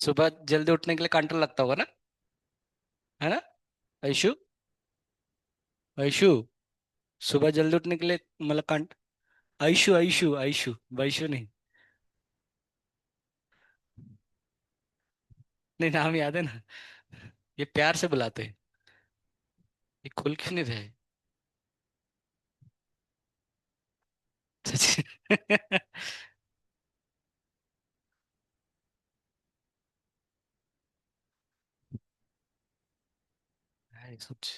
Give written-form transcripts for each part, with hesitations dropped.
सुबह जल्दी उठने के लिए कंट्रोल लगता होगा ना, है ना? ऐशु, ऐशु, सुबह जल्दी उठने के लिए मतलब कंट ऐशु, ऐशु, ऐशु, वैशु नहीं। नहीं, नाम याद है ना। ये प्यार से बुलाते हैं। ये खुल क्यों नहीं रहे? सच। हाय, सच।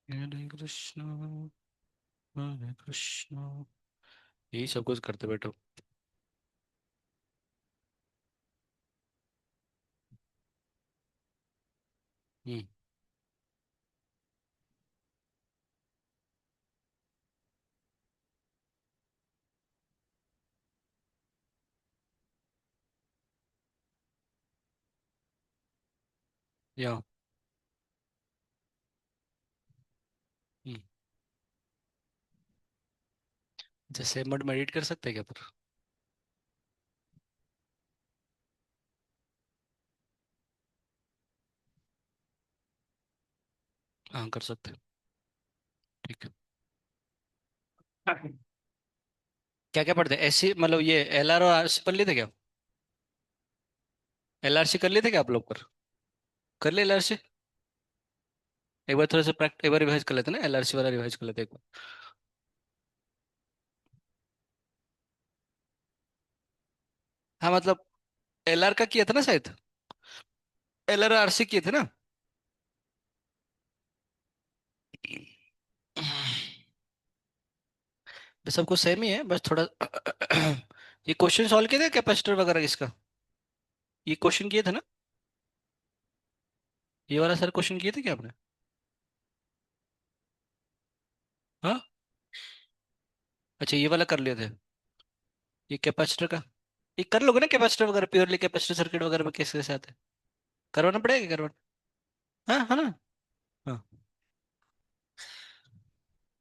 हरे कृष्णा, हरे कृष्णा, यही सब कुछ करते बैठो। हम्म। या। हम्म। जैसे मड मेडिट कर सकते हैं क्या पर? हाँ, कर सकते हैं। ठीक है। क्या क्या पढ़ते हैं ऐसी, मतलब ये एल आर और आर सी पढ़ लिए थे क्या? एल आर सी कर लिए थे क्या आप लोग पर? कर ले एल आर सी। एक बार थोड़ा सा प्रैक्ट एक बार रिवाइज कर लेते हैं ना, एल आर सी वाला रिवाइज कर लेते हैं एक बार। हाँ मतलब, एल आर का किया था ना शायद। एल आर आर सी किए थे ना? बस सब कुछ सेम ही है, बस थोड़ा ये क्वेश्चन सॉल्व किए थे कैपेसिटर वगैरह इसका? ये क्वेश्चन किए थे ना? ये वाला सर क्वेश्चन किए थे क्या आपने? हाँ। अच्छा, ये वाला कर लिए थे। ये कैपेसिटर का, ये कर लोगे ना कैपेसिटर वगैरह, प्योरली कैपेसिटर सर्किट वगैरह में कैसे कैसे आते हैं? करवाना पड़ेगा क्या, करवाना? हाँ, है ना? हाँ।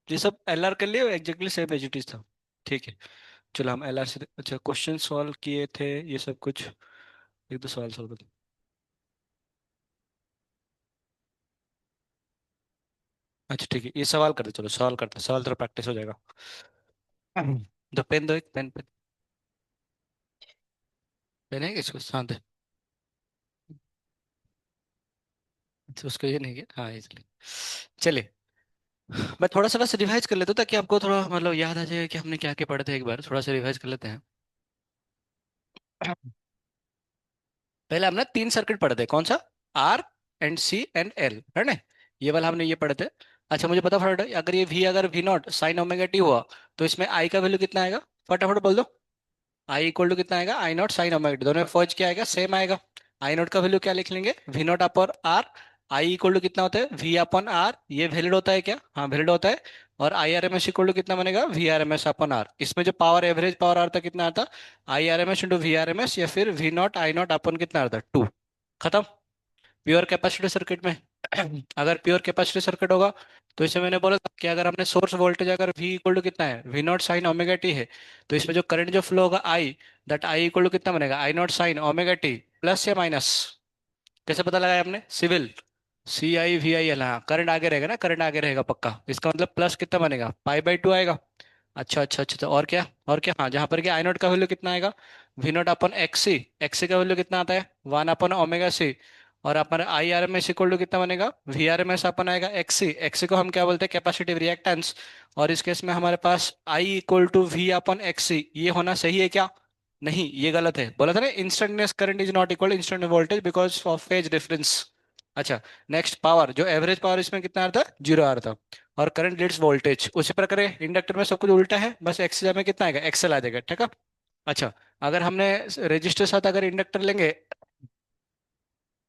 ये सब एल आर कर लिए, exactly same as it is था। ठीक है। चलो हम एल आर से, अच्छा क्वेश्चन सॉल्व किए थे ये सब कुछ। एक दो सवाल सॉल्व करते हैं। अच्छा ठीक है, ये सवाल करते, चलो सवाल करते हैं, सवाल थोड़ा प्रैक्टिस हो जाएगा। तो पेन दो, एक पेन, पेन। पेन है किसको, शांत है? अच्छा, उसको ये नहीं किया, हाँ इसलिए। चलिए, मैं थोड़ा सा बस रिवाइज कर लेता हूँ ताकि आपको थोड़ा मतलब याद आ जाए कि हमने क्या क्या पढ़े थे, एक बार थोड़ा सा रिवाइज कर लेते हैं। पहले हमने तीन सर्किट पढ़े थे, कौन सा? R and C and L, है ना? ये वाला हमने ये पढ़े थे। अच्छा मुझे पता फटाफट, अगर ये वी, अगर V not sine omega T हुआ, तो इसमें आई का वैल्यू कितना आएगा? फटाफट बोल दो। आई इक्वल टू कितना आएगा? I not sine omega T, दोनों में फर्ज क्या आएगा? सेम आएगा। आई नॉट का वैल्यू क्या लिख लेंगे? V naught upon R. I equal to कितना होता है? V upon R. ये वैलिड होता है क्या? हाँ वैलिड होता है। और I R M S equal to कितना बनेगा? V R M S upon R. इसमें जो पावर, एवरेज पावर आता कितना आता? I R M S into V R M S, या फिर V naught I naught upon कितना आता? टू। खत्म। प्योर कैपेसिटर सर्किट में अगर प्योर कैपेसिटर सर्किट होगा, तो इसे मैंने बोला था कि अगर हमने सोर्स वोल्टेज, अगर V इक्वल टू कितना है? V not sine omega T है, तो इसमें जो करंट जो फ्लो होगा I, that I equal to कितना बनेगा? I not sine omega T, plus या माइनस? कैसे पता लगाया आपने? सिविल, CI VI L, हाँ करंट आगे रहेगा ना, करंट आगे रहेगा पक्का, इसका मतलब प्लस कितना बनेगा? पाई बाई टू आएगा। अच्छा अच्छा अच्छा, तो और क्या, और क्या? हाँ, जहाँ पर क्या आई नॉट का वैल्यू कितना आएगा? V not upon X C, X C का वैल्यू कितना आता है? One upon omega C. और upon I R M S equal to कितना बनेगा? V R M S upon आएगा एक्स सी, एक्स सी को हम क्या बोलते हैं? Capacitive reactance. और इस केस में हमारे पास I equal to V upon X C, ये होना सही है क्या? नहीं, ये गलत है, बोला था ना instantaneous current is not equal instant voltage because of phase difference. अच्छा, नेक्स्ट पावर, जो एवरेज पावर इसमें कितना आ रहा था? जीरो आ रहा था। और करंट लीड्स वोल्टेज, उसी प्रकार इंडक्टर में सब कुछ उल्टा है, बस एक्स में कितना आएगा? एक्सेल आ जाएगा, ठीक है। अच्छा, अगर हमने रजिस्टर साथ अगर इंडक्टर लेंगे,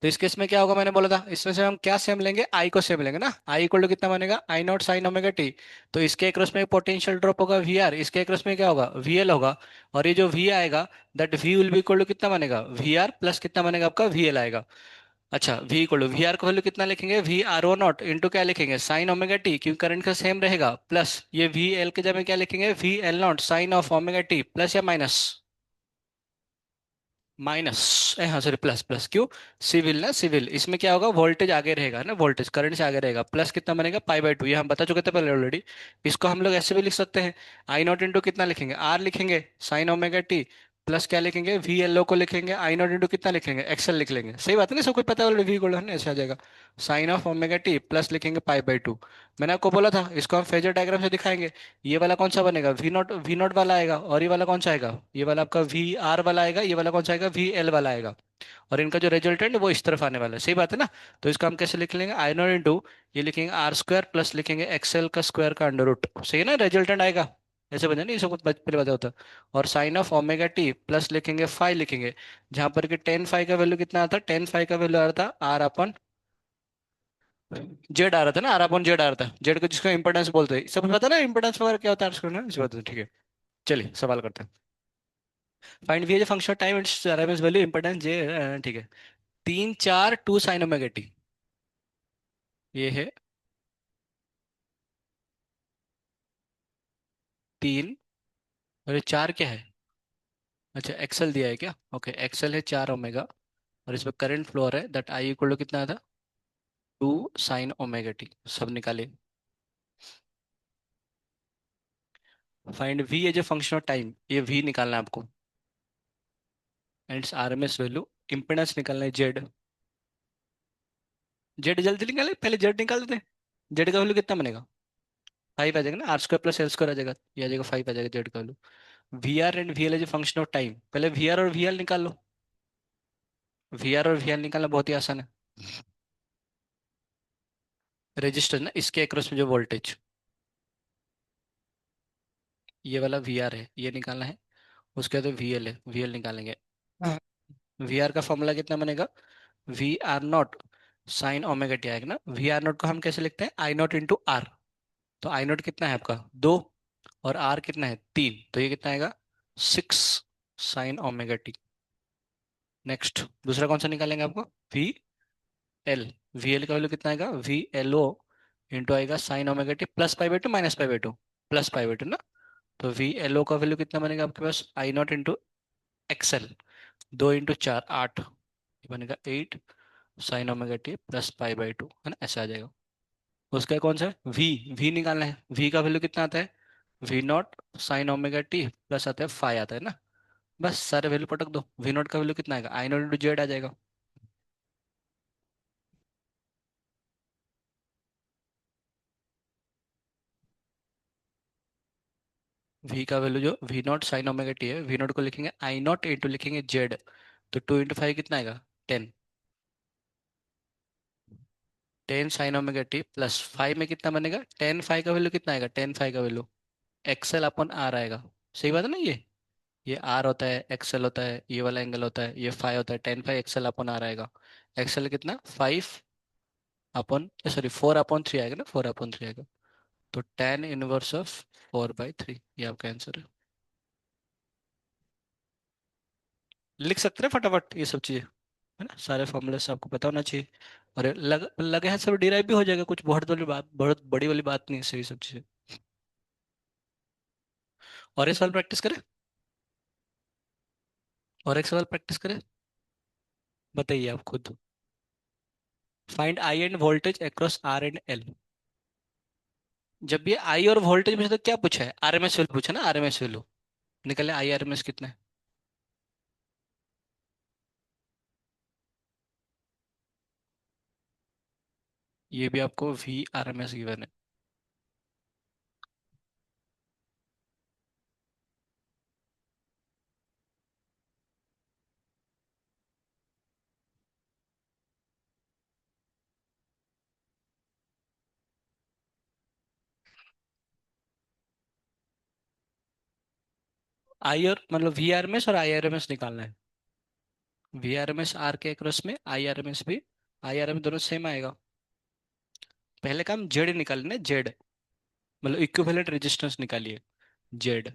तो इस केस में क्या होगा? मैंने बोला था इसमें से हम क्या सेम लेंगे? आई को सेम लेंगे ना। आई इक्वल टू कितना बनेगा? I not sine omega T. तो इसके क्रॉस में पोटेंशियल ड्रॉप होगा वी आर, इसके क्रॉस में क्या होगा? वी एल होगा। और ये जो वी आएगा, that V will be equal to कितना बनेगा? वी आर प्लस कितना बनेगा आपका? वी एल आएगा। अच्छा, V equal to V R का वैल्यू कितना लिखेंगे, V R O naught into क्या लिखेंगे, साइन ओमेगा टी, क्योंकि करंट का सेम रहेगा, प्लस ये वी एल के जगह क्या लिखेंगे, V L naught sine of omega T, plus या माइनस, माइनस, हाँ सॉरी प्लस, प्लस क्यों, सिविल ना, सिविल इसमें क्या होगा, वोल्टेज आगे रहेगा ना, वोल्टेज करंट से आगे रहेगा, प्लस कितना बनेगा, पाई बाय टू, ये हम बता चुके थे पहले ऑलरेडी। इसको हम लोग ऐसे भी लिख सकते हैं, आई नॉट इंटू कितना लिखेंगे, आर लिखेंगे, साइन ओमेगा टी, प्लस क्या लिखेंगे, वी एल ओ को लिखेंगे, आई नॉट इंटू कितना लिखेंगे, एक्सएल लिख लेंगे, सही बात है ना, सब कुछ पता है ऑलरेडी, वी गोल्डन ऐसे आ जाएगा, sine of omega T plus लिखेंगे पाई बाय टू। मैंने आपको बोला था इसको हम फेजर डायग्राम से दिखाएंगे। ये वाला कौन सा बनेगा, वी नॉट वाला आएगा, और ये वाला कौन सा आएगा, ये वाला आपका वी आर वाला आएगा, ये वाला कौन सा आएगा, वी एल वाला आएगा, और इनका जो रिजल्टेंट है वो इस तरफ आने वाला है, सही बात है ना। तो इसका हम कैसे लिख लेंगे, आई नॉट इंटू, ये लिखेंगे आर स्क्वायर प्लस लिखेंगे एक्सएल का स्क्वायर का अंडर रूट, सही है ना, रिजल्टेंट आएगा, ऐसे बने नहीं, सब कुछ पहले पता होता। और sine of omega T plus लिखेंगे फाई लिखेंगे, जहां पर कि टेन फाई का वैल्यू कितना आता है, टेन फाई का वैल्यू आ रहा था आर अपन जेड आ रहा था ना, आर अपन जेड आ रहा था, जेड को जिसको इंपोर्टेंस बोलते हैं, सब पता ना इंपोर्टेंस वगैरह क्या होता है आजकल ना, इस बात है, ठीक है। चलिए सवाल करते हैं। Find V as function time its RMS value importance जे, ठीक है। तीन चार टू साइन ओमेगा टी, ये है तीन, और ये चार क्या है, अच्छा एक्सेल दिया है क्या, ओके एक्सेल है चार ओमेगा, और इसमें करंट फ्लो है दैट आई इक्वल टू कितना था, टू साइन ओमेगा टी, सब निकालिए। Find V as a function of time, ये वी निकालना है आपको, and its RMS value, impedance निकालना है जेड, जेड जल्दी निकाले, पहले जेड निकाल देते हैं। जेड का वैल्यू कितना बनेगा, फाइव आ जाएगा ना, R square plus L square आ जाएगा, ये आ जाएगा फाइव आ जाएगा जेड का value. V R and V L as a function of time, पहले वी आर और वी एल निकाल लो, वी आर और वी एल निकालना बहुत ही आसान है। रजिस्टर ना, इसके अक्रॉस में जो वोल्टेज, ये वाला वी आर है, ये निकालना है, उसके बाद वी एल है, वी एल निकालेंगे। वी आर का फॉर्मूला कितना बनेगा, V R naught sine omega T आएगा ना, वी आर नॉट को हम कैसे लिखते हैं, आई नॉट इंटू आर, तो आई नॉट कितना है आपका दो, और आर कितना है तीन, तो ये कितना आएगा, six sign omega T. Next दूसरा कौन सा निकालेंगे आपको, वी एल, वी एल का वैल्यू कितना आएगा, वी एल ओ इंटू आएगा sign omega T plus pi by to minus pi by to, plus pi by to ना, तो वी एल ओ का वैल्यू कितना बनेगा आपके पास, आई नॉट इंटू एक्सएल, दो इंटू चार आठ, ये बनेगा eight sine omega T plus pi by two, है ना, ऐसा आ जाएगा। उसका कौन सा है, वी, वी निकालना है, वी का वैल्यू कितना आता है, V not sine omega T plus आता है फाइव आता है ना, बस सारे वैल्यू पटक दो, वी नॉट का वैल्यू कितना आएगा, आई नॉट इंटू जेड आ जाएगा। वी का वैल्यू जो V not sine omega T है, वी नॉट को लिखेंगे आई नॉट इंटू लिखेंगे जेड, तो टू इंटू फाइव कितना आएगा, ten, ten sine omega T plus five में कितना बनेगा, टेन फाइव का वैल्यू कितना आएगा, टेन फाइव का वैल्यू एक्सएल अपन आर आएगा, सही बात है ना, ये आर होता है, एक्सएल होता है, ये वाला एंगल होता है, ये फाइव होता है, ten five XL upon R आएगा, एक्सएल कितना five upon, sorry four upon three आएगा ना, फोर अपन थ्री आएगा, तो ten inverse of four by three, ये आपका आंसर है। लिख सकते हैं फटाफट ये सब चीजें, है ना, सारे फॉर्मूले से आपको पता होना चाहिए, और ये लगे हाथ सब डिराइव भी हो जाएगा, कुछ बहुत बड़ी बात, बहुत बड़ी वाली बात नहीं है, सही सब चीजें। और एक सवाल प्रैक्टिस करें, और एक सवाल प्रैक्टिस करें, बताइए आप खुद। Find I and voltage across R and L, जब ये आई और वोल्टेज में से तो क्या पूछा है, आरएमएस वैल्यू पूछा ना, आरएमएस वैल्यू निकले, आई आरएमएस कितना है, ये भी आपको वी आरएमएस गिवन है। आई और मतलब वी आरएमएस और आई आरएमएस निकालना है, वी आरएमएस आर के क्रॉस में आई आरएमएस भी, आई आरएमएस दोनों सेम आएगा। पहले काम जेड निकालना है, जेड मतलब इक्विवेलेंट रेजिस्टेंस निकालिए, जेड।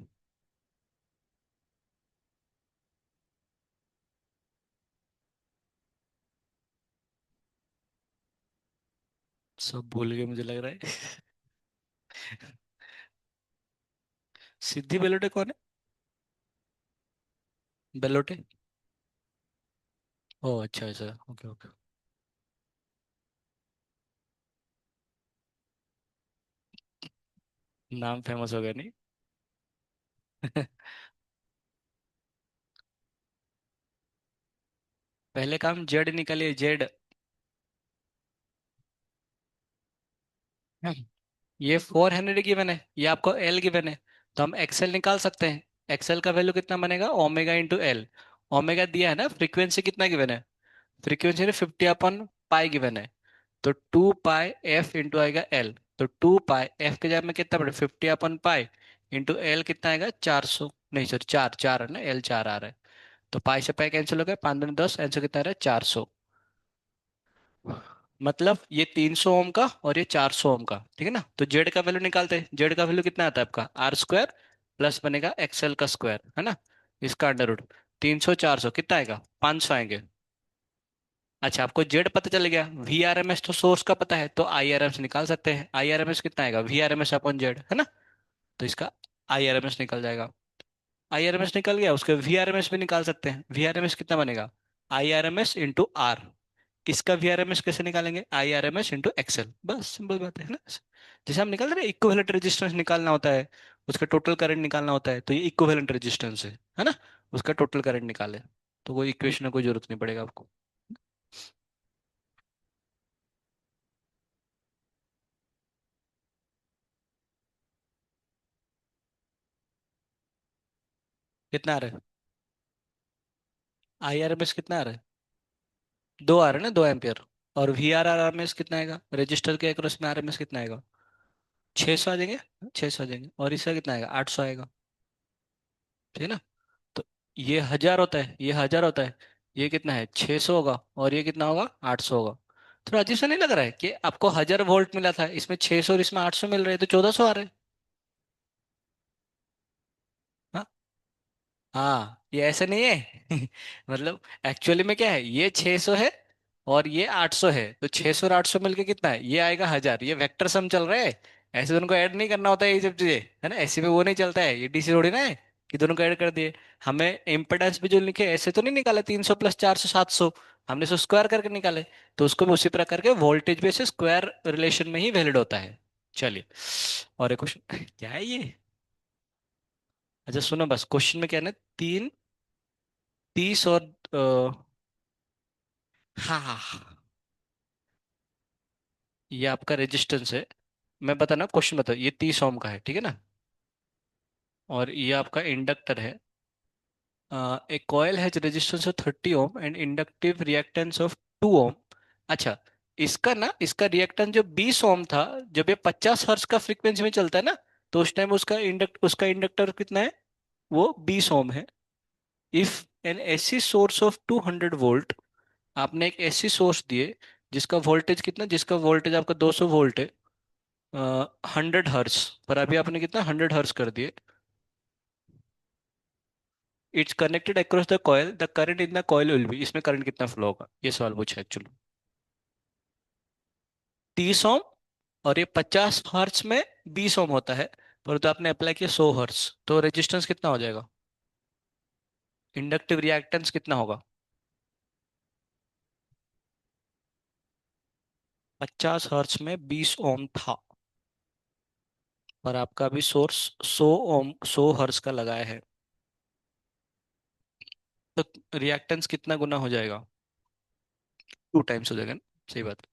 सब भूल गए मुझे लग रहा है। सिद्धि बेलोटे कौन है? बेलोटे। ओ अच्छा अच्छा, ओके ओके। नाम फेमस हो गया नहीं। पहले काम जेड निकालिए, जेड। ये 400 गिवन है, ये आपको एल गिवन है। तो हम एक्सएल निकाल सकते हैं। एक्सएल का वैल्यू कितना बनेगा? Omega into L. ओमेगा दिया है ना, फ्रीक्वेंसी कितना गिवन है? फ्रीक्वेंसी 50 अपन पाई गिवन है। तो 2 पाई एफ इंटू आएगा एल। तो 2 पाई एफ के जगह में कितना पड़े? 50 अपन पाई इंटू एल कितना आएगा? 400। नहीं सर, चार चार है ना, एल चार आ रहा है। तो पाई से पाई कैंसिल हो गया, 5 दूनी 10, आंसर कितना आ रहा है? 400। मतलब ये 300 ओम का और ये 400 ओम का, ठीक है ना। तो जेड का वैल्यू निकालते हैं। जेड का वैल्यू कितना आता है आपका? आर स्क्वायर प्लस बनेगा एक्सएल का स्क्वायर, है ना। इसका अंडर रूट। 300 400 कितना आएगा? 500 आएंगे। अच्छा, आपको जेड पता चल गया, वी आर एम एस तो सोर्स का पता है, तो आई आर एम एस निकाल सकते हैं। आई आर एम एस कितना आएगा? V R M S upon Z, है ना। तो इसका आई आर एम एस निकल जाएगा। आई आर एम एस निकल गया, उसके वी आर एम एस भी निकाल सकते हैं। वी आर एम एस कितना बनेगा? I R M S into R. इसका वी आर एम एस कैसे निकालेंगे? I R M S into XL, बस सिंपल बात है ना। जैसे हम निकाल रहे हैं, इक्विवेलेंट रेजिस्टेंस निकालना होता है, उसका टोटल करंट निकालना होता है, तो ये इक्विवेलेंट रेजिस्टेंस है ना। उसका टोटल करंट निकाले, तो वो इक्वेशन में कोई जरूरत नहीं पड़ेगा आपको। कितना आ रहा है? आई आर एम एस कितना आ रहा है? दो आ रहा है ना, 2 एम्पियर। और V R R M S कितना आएगा? रजिस्टर के अक्रॉस में आर एम एस कितना आएगा? 600 आ जाएंगे। 600 आ जाएंगे, और इसका कितना आएगा? 800 आएगा, ठीक है ना। तो ये 1000 होता है, ये 1000 होता है। ये कितना है? 600 होगा, और ये कितना होगा? 800 होगा। थोड़ा अजीब सा नहीं लग रहा है कि आपको 1000 वोल्ट मिला था, इसमें 600 और इसमें 800 मिल रहे हैं, तो 1400 आ रहे हैं। हाँ। हाँ, ये ऐसा नहीं है। मतलब एक्चुअली में क्या है, ये 600 है और ये 800 है, तो 600 और 800 मिलके कितना है? ये आएगा 1000। ये वेक्टर सम चल रहा है। ऐसे दोनों को ऐड नहीं करना होता है ये सब चीजें, है ना। ऐसे में वो नहीं चलता है, ये डीसी थोड़ी ना है कि दोनों को ऐड कर दिए। हमें इम्पेडेंस भी जो लिखे ऐसे तो नहीं निकाले, 300 + 400 700। हमने उसको स्क्वायर करके निकाले। तो उसको भी उसी प्रकार के वोल्टेज बेसिस स्क्वायर रिलेशन में ही वैलिड होता है। चलिए, और एक क्वेश्चन। क्या है ये? अच्छा सुनो, बस क्वेश्चन में क्या है ना, तीन 30 और हाँ हाँ हाँ, ये आपका रेजिस्टेंस है। मैं बताना, क्वेश्चन बता, ये 30 ओम का है, ठीक है ना। और ये आपका इंडक्टर है। A coil has resistance of 30 ohm and inductive reactance of 2 ohm. अच्छा, इसका ना, इसका रिएक्टेंस जो 20 ओम था, जब ये 50 हर्ट्ज का फ्रीक्वेंसी में चलता है ना, तो उस टाइम उसका इंडक्टर कितना है? वो 20 ओम है। If N AC source of 200 volt, आपने एक एसी सोर्स दिए जिसका वोल्टेज कितना, जिसका वोल्टेज आपका 200 वोल्ट है, 100 हर्ट्ज पर, अभी आपने कितना 100 हर्ट्ज कर दिए। It's connected across the coil, the current in the coil will be, इसमें करंट कितना फ्लो होगा, ये सवाल पूछा एक्चुअली। 30 ओम, और ये 50 हर्ट्ज में 20 ओम होता है, पर तो आपने अप्लाई किया 100 हर्ट्ज, तो रेजिस्टेंस कितना हो जाएगा? इंडक्टिव रिएक्टेंस कितना होगा? 50 हर्ट्ज में 20 ओम था, पर आपका अभी सोर्स 100 ओम 100 हर्ट्ज का लगाया है, तो रिएक्टेंस कितना गुना हो जाएगा? 2 टाइम्स हो जाएगा ना। सही बात।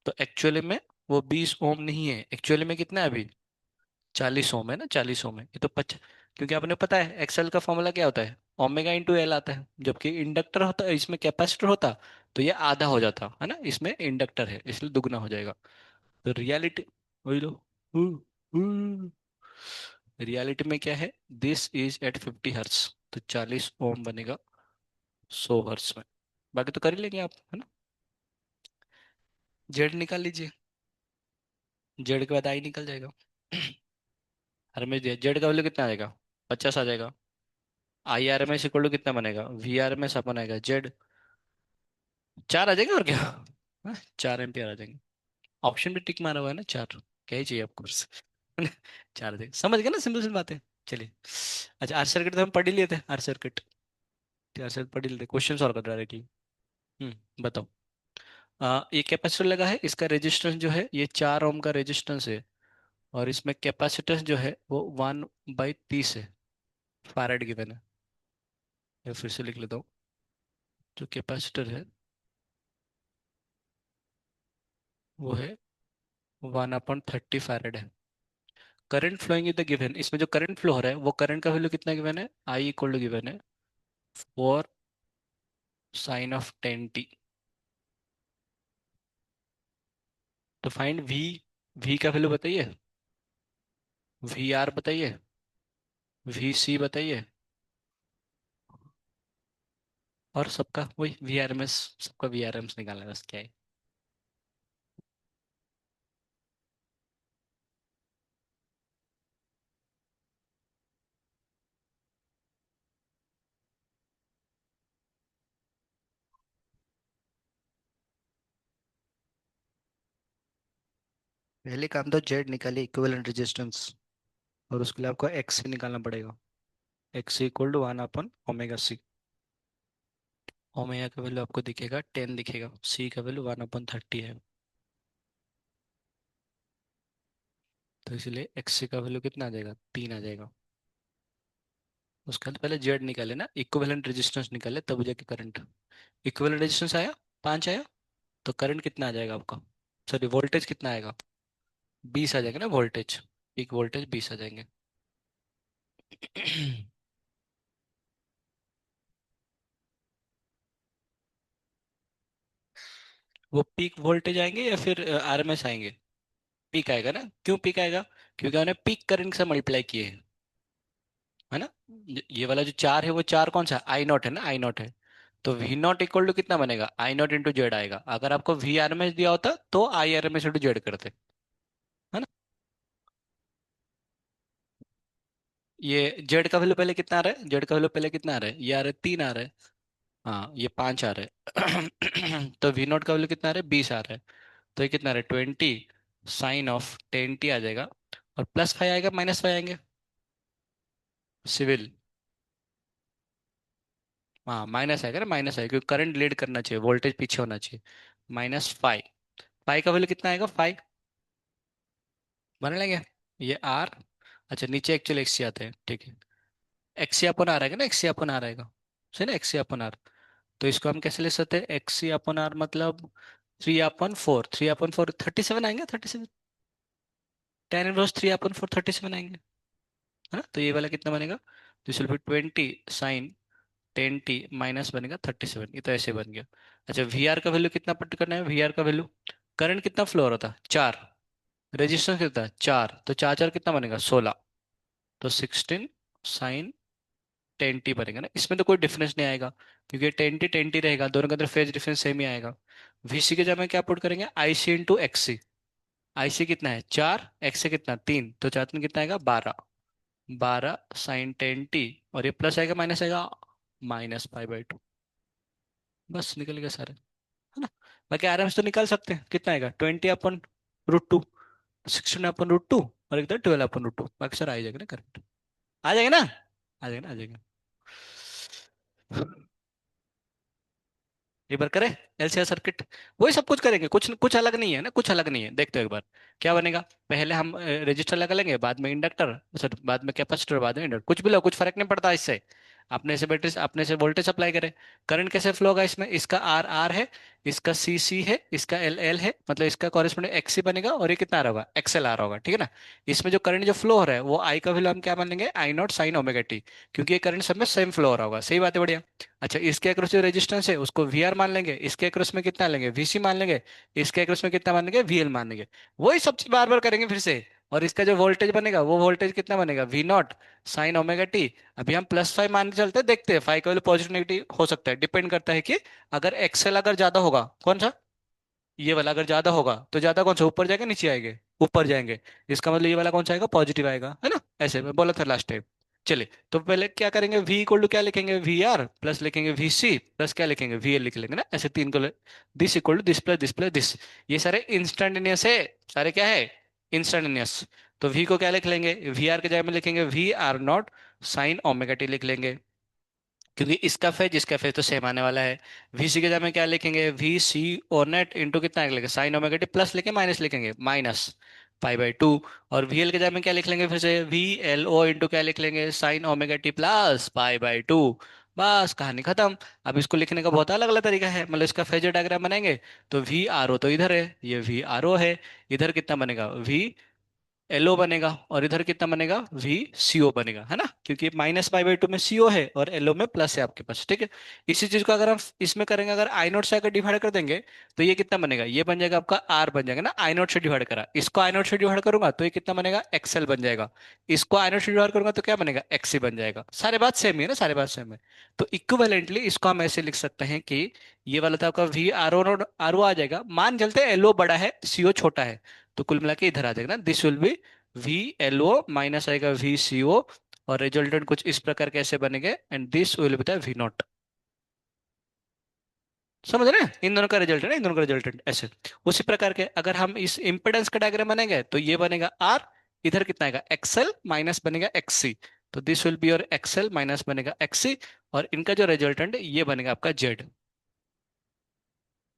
तो एक्चुअली में वो 20 ओम नहीं है, एक्चुअली में कितना है अभी? 40 ओम है ना, 40 ओम है ये तो क्योंकि आपने पता है एक्सएल का फॉर्मूला क्या होता है? ओमेगा इंटू एल आता है। जबकि इंडक्टर होता है, इसमें कैपेसिटर होता, तो ये आधा हो जाता है ना, इसमें इंडक्टर है इसलिए दुगना हो जाएगा। तो रियलिटी, वही लो, रियलिटी में क्या है? दिस इज एट 50 हर्ट्ज, तो 40 ओम बनेगा 100 हर्ट्ज में। बाकी तो कर ही लेंगे आप, है ना। जेड निकाल लीजिए। जेड के बाद आई निकल जाएगा। हर में जेड का वैल्यू कितना आ जाएगा? 50 आ जाएगा। I R M S equal to कितना बनेगा? V R M S upon आएगा जेड। 4 आ जाएगा और क्या। हाँ, 4 एम्पियर आ जाएंगे। ऑप्शन भी टिक मारा हुआ है ना चार, क्या ही चाहिए आपको। चार देख समझ गए ना, सिंपल सिंपल बातें। चलिए। अच्छा, आर सर्किट तो हम पढ़ ही लिए थे, आर सर्किट। आर सर्किट पढ़ ही लिए थे, क्वेश्चन सॉल्व कर डायरेक्टली। बताओ। ये कैपेसिटर लगा है, इसका रेजिस्टेंस जो है ये 4 ओम का रेजिस्टेंस है। और इसमें कैपेसिटेंस जो है वो 1/30 है, फैराड गिवन है। मैं फिर से लिख लेता हूँ। जो कैपेसिटर है वो है 1/30 फैराड है। Current flowing in the given, इसमें जो करंट फ्लो हो रहा है वो करंट का वैल्यू कितना गिवन है, आई इक्वल टू गिवन है 4 sin of 10t। तो फाइंड वी, वी का वैल्यू बताइए, वी आर बताइए, वी सी बताइए। और सबका वही वी आर एम एस, सबका वी आर एम एस निकालना है, बस क्या है। पहले काम तो जेड निकालिए, इक्विवेलेंट रेजिस्टेंस। और उसके लिए आपको एक्स से निकालना पड़ेगा। एक्स इक्वल टू 1/ओमेगा सी। ओमेगा का वैल्यू आपको दिखेगा 10 दिखेगा, सी का वैल्यू 1/30 है। तो इसलिए एक्स का वैल्यू कितना आ जाएगा, 3 आ जाएगा। उसके बाद पहले जेड निकाले ना, इक्विवेलेंट रेजिस्टेंस निकाले तब जाके करंट। इक्विवेलेंट रेजिस्टेंस आया, 5 आया। तो करंट कितना आ जाएगा आपका, सॉरी वोल्टेज कितना आएगा, 20 आ जाएगा ना वोल्टेज। पीक वोल्टेज 20 आ जाएंगे। वो पीक वोल्टेज आएंगे या फिर आरएमएस आएंगे। पीक आएगा ना, क्यों पीक आएगा, क्योंकि हमने पीक करंट से मल्टीप्लाई किए हैं, है ना। ये वाला जो 4 है वो 4 कौन सा, आई नॉट है ना, आई नॉट है। तो वी नॉट इक्वल टू कितना बनेगा, आई नॉट इंटू जेड आएगा। अगर आपको वी आर एम एस दिया होता तो I R M S into Z करते, है ना। ये जेड का वैल्यू पहले कितना आ रहा है, जेड का वैल्यू पहले कितना आ रहा है, ये आ रहा है 3 आ रहा है। हाँ ये 5 आ रहा है। तो वी नॉट का वैल्यू कितना आ रहा है, 20 आ रहा है। तो ये कितना आ रहा है, 20 sin of 10t आ जाएगा। और +5 आएगा, -5 आएंगे। सिविल। हाँ माइनस आएगा ना, माइनस आएगा क्योंकि करंट लीड करना चाहिए, वोल्टेज पीछे होना चाहिए। -5। पाई का वैल्यू कितना आएगा, 5। बना लेंगे। ये आर। अच्छा नीचे एक्चुअली एक्स आते हैं, ठीक है। एक्स अपन आ रहेगा ना, एक्स अपन आ रहेगा, सही ना, एक्स अपन आर। तो इसको हम कैसे ले सकते हैं, एक्स अपन आर मतलब 3/4, 3/4 37 आएंगे, 37। टेन इनवर्स 3/4 37 आएंगे, है ना। तो ये वाला कितना बनेगा, this will B 20 sin 10t minus बनेगा 37, ये तो ऐसे बन गया। अच्छा वी आर का वैल्यू कितना पट करना है, वी आर का वैल्यू, करंट कितना फ्लो हो रहा था, 4। रेजिस्टेंस कितना है, 4, तो 4 4 कितना बनेगा, 16। तो 16 sin 10t बनेगा ना, इसमें तो कोई डिफरेंस नहीं आएगा क्योंकि 10t 10t रहेगा, दोनों के अंदर फेज डिफरेंस सेम ही आएगा। वीसी के जगह में क्या पुट करेंगे, आईसी इंटू एक्ससी। आईसी कितना है, 4, एक्ससी कितना, 3, तो 4 3 कितना आएगा, 12। 12 sin 10t। और ये प्लस आएगा माइनस आएगा, -5/2। बस निकल गया सारे, है ना। बाकी आराम से तो निकाल सकते हैं, कितना आएगा, 20/√2, 16/√2, और इधर 12/√2, बाकी सर आ ही जाएगा ना करंट। आ जाएगा ना, आ जाएगा ना, आ जाएगा। एक बार करें एलसीआर सर्किट, वही सब कुछ करेंगे, कुछ कुछ अलग नहीं है ना, कुछ अलग नहीं है, देखते हो एक बार। क्या बनेगा, पहले हम रजिस्टर लगा लेंगे, बाद में इंडक्टर, सर बाद में कैपेसिटर, बाद में इंडक्टर, कुछ भी लो, कुछ फर्क नहीं पड़ता इससे। अपने से बैटरी, अपने से वोल्टेज अप्लाई करें। करंट कैसे फ्लो होगा इसमें, इसका आर आर है, इसका सी सी है, इसका एल एल है, मतलब इसका कॉरेस्पॉन्डिंग एक्सी बनेगा, और ये कितना आ रहा होगा, एक्सएल आ रहा होगा, ठीक है ना। इसमें जो करंट जो फ्लो हो रहा है वो आई का वैल्यू हम क्या मान लेंगे, आई नॉट साइन ओमेगा टी, क्योंकि ये करंट सब में सेम फ्लो हो रहा होगा, सही बात है, बढ़िया। अच्छा इसके अक्रॉस जो रेजिस्टेंस है उसको वी आर मान लेंगे, इसके अक्रॉस में कितना लेंगे, वीसी मान लेंगे, इसके अक्रॉस में कितना मान लेंगे, वीएल मान लेंगे। वही सब चीज बार बार करेंगे फिर से। और इसका जो वोल्टेज बनेगा वो वोल्टेज कितना बनेगा, V0 sin ओमेगा टी। अभी हम +5 मान के चलते हैं, देखते हैं 5 का वैल्यू पॉजिटिव नेगेटिव हो सकता है, डिपेंड करता है कि अगर एक्सेल अगर ज्यादा होगा, कौन सा, ये वाला अगर ज्यादा होगा तो ज्यादा कौन सा, ऊपर जाएगा नीचे आएंगे, ऊपर जाएंगे। इसका मतलब ये वाला कौन सा आएगा, पॉजिटिव आएगा, है ना। ऐसे मैं बोला था लास्ट टाइम। चलिए तो पहले क्या करेंगे, v इक्वल टू क्या लिखेंगे, वी आर प्लस लिखेंगे वी सी प्लस क्या लिखेंगे वी एल लिख लेंगे ना, ऐसे तीन को this equal to this plus this. ये सारे इंस्टेंटेनियस है, सारे क्या है, इंस्टेंटेनियस। तो v को क्या लिख लेंगे, वी आर के जगह में लिखेंगे V R naught sine omega T लिख लेंगे, क्योंकि इसका फेज इसका फेज तो सेम आने वाला है। वी सी के जगह में क्या लिखेंगे, V C O net into कितना लिखेंगे साइन ओमेगा टी प्लस लिखे माइनस लिखेंगे माइनस पाई बाई टू। और वी एल के जगह में क्या लिख लेंगे, फिर से वी एल ओ इंटू क्या लिख लेंगे sign omega T plus pi by to. बस कहानी खत्म। अब इसको लिखने का बहुत अलग अलग तरीका है, मतलब इसका फेजर डायग्राम बनाएंगे तो वी आर ओ तो इधर है, ये वी आर ओ है, इधर कितना बनेगा वी एल ओ बनेगा, और इधर कितना बनेगा वी सी ओ बनेगा, है ना, क्योंकि माइनस पाई बाई टू में सी ओ है और एल ओ में प्लस है आपके पास, ठीक है। इसी चीज को अगर हम इसमें करेंगे, अगर आई नोट से अगर डिवाइड कर देंगे तो ये कितना बनेगा, ये बन जाएगा आपका आर बन जाएगा ना, आई नोट से डिवाइड करा, इसको आई नोट से डिवाइड करूंगा तो ये कितना बनेगा एक्सएल बन जाएगा, इसको आई नोट से डिवाइड करूंगा तो क्या बनेगा एक्सी बन जाएगा। सारे बात सेम ही है ना, सारे बात सेम है। तो इक्विवेलेंटली इसको हम ऐसे लिख सकते हैं कि ये वाला तो आपका वी आर ओ आ जाएगा, मान चलते हैं एल ओ बड़ा है सी ओ छोटा है, तो कुल मिला के इधर आ जाएगा ना, this will be V L O minus आएगा वी सी ओ, और रिजल्टेंट कुछ इस प्रकार कैसे बनेंगे, and this will be the V naught. समझ रहे हैं, इन दोनों का रिजल्टेंट है, इन दोनों का रिजल्टेंट ऐसे। उसी प्रकार के अगर हम इस इंपेडेंस का डायग्राम बनाएंगे तो ये बनेगा आर, इधर कितना आएगा एक्सएल माइनस बनेगा एक्ससी, तो this will be your XL minus बनेगा एक्ससी, और इनका जो रिजल्टेंट है ये बनेगा आपका जेड।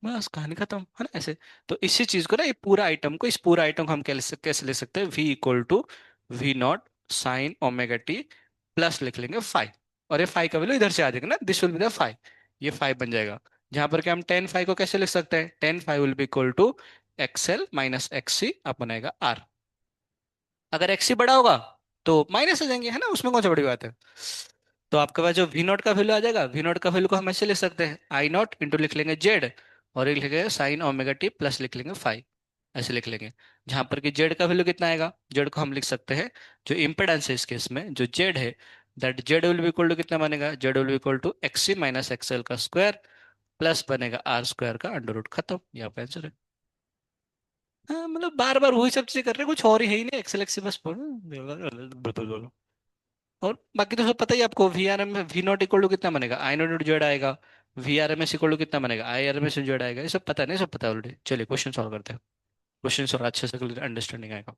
बस कहानी खत्म, है ना ऐसे। तो इसी चीज को ना, ये पूरा आइटम को, इस पूरा आइटम को हम कैसे ले सकते हैं, v equal to V not sine omega T plus लिख लेंगे फाइव, और ये फाइव का वैल्यू इधर से आ जाएगा ना, this will be the five, ये फाइव बन जाएगा। जहां पर कि हम टेन फाइव को कैसे लिख सकते हैं, ten five will be equal to XL minus XC upon आएगा आर। अगर एक्ससी बड़ा होगा तो माइनस हो जाएंगे, है ना, उसमें कौन सा बड़ी बात है। तो आपके पास जो वी नॉट का वैल्यू आ जाएगा, वी नॉट का वैल्यू को हम ऐसे लिख सकते हैं, आई नॉट इंटू लिख लेंगे जेड, और एक लिखेंगे साइन ओमेगा टी प्लस लिख लेंगे फाइव, ऐसे लिख लेंगे। जहां पर कि जेड का वैल्यू कितना आएगा, जेड को हम लिख सकते हैं, जो इम्पेडेंस है इस केस में जो जेड है, that Z will be equal to कितना बनेगा, Z will be equal to XC minus XL का स्क्वायर प्लस बनेगा आर स्क्वायर का अंडर रूट, खत्म, ये आपका आंसर है। हाँ मतलब बार बार वही सब चीजें कर रहे हैं, कुछ और ही है ही नहीं, एक्सेल एक्सी बस बोलो। और बाकी तो सब पता ही है आपको, V R M V naught equal to कितना बनेगा, आई नॉट जेड आएगा, V R M S equal to कितना बनेगा, I R M S Z आएगा, ये सब पता है, नहीं सब पता है ऑलरेडी। चलिए क्वेश्चन सॉल्व करते हैं, क्वेश्चन सॉल्व अच्छे से अंडरस्टैंडिंग आएगा।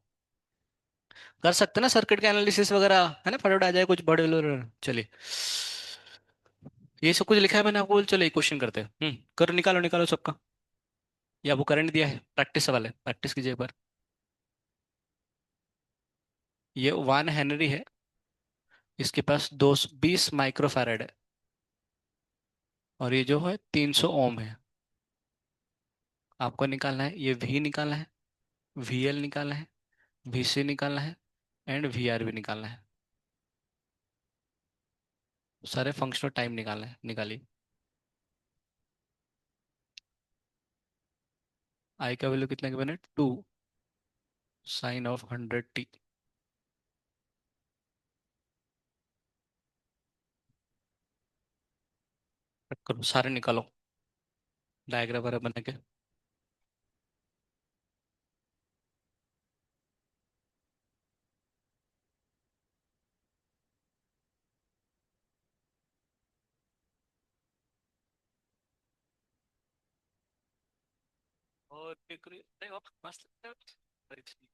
कर सकते हैं ना सर्किट के एनालिसिस वगैरह, है ना, फटाफट आ जाए कुछ बड़े लोग। चलिए ये सब कुछ लिखा है मैंने आपको, चलिए क्वेश्चन करते हैं, करो, निकालो निकालो सबका। या वो करंट दिया है, प्रैक्टिस वाले प्रैक्टिस कीजिए एक बार। ये 1 हेनरी है, इसके पास 220 माइक्रोफैराड है, और ये जो है 300 ओम है। आपको निकालना है, ये वी निकालना है, वी एल निकालना है, वी सी निकालना है, एंड वी आर भी निकालना है। सारे फंक्शनल टाइम निकालना है, निकालिए। आई का वैल्यू कितने के बने, 2 साइन ऑफ 100 टी। करो सारे निकालो, डायग्राम वगैरह बना के। और अरे वाह, मस्त लग रहा है। अरे ठीक,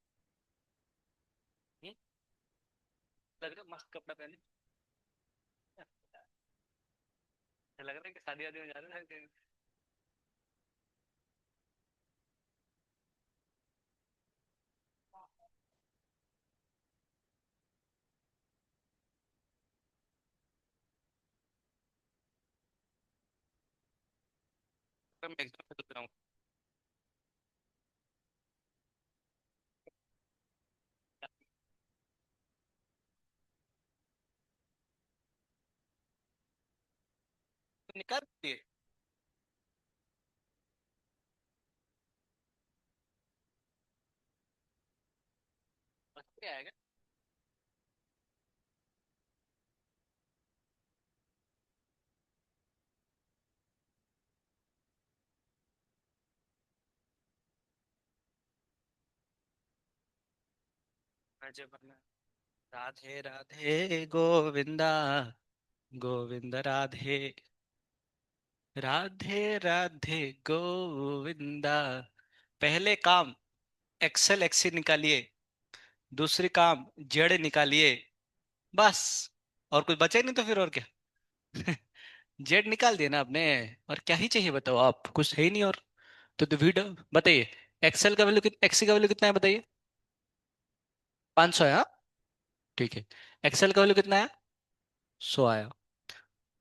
लग रहा है मस्त कपड़ा पहने, ऐसा लग रहा है कि शादी वादी में जा रहे हैं। मैं एग्जाम फेल हो रहा हूँ, निकाल दिए। बस क्या आएगा, अजय बनना राधे राधे गोविंदा, गोविंद राधे, राधे राधे गोविंदा। पहले काम एक्सेल एक्सी निकालिए, दूसरी काम जेड निकालिए, बस। और कुछ बचा ही नहीं तो फिर और क्या। जेड निकाल दिया ना आपने। और क्या ही चाहिए बताओ, आप कुछ है ही नहीं और। तो वीडियो बताइए, एक्सेल का वैल्यू कितना, एक्सी का वैल्यू कितना है बताइए। 500 है, हाँ। ठीक है, एक्सेल का वैल्यू कितना है, 100 आया।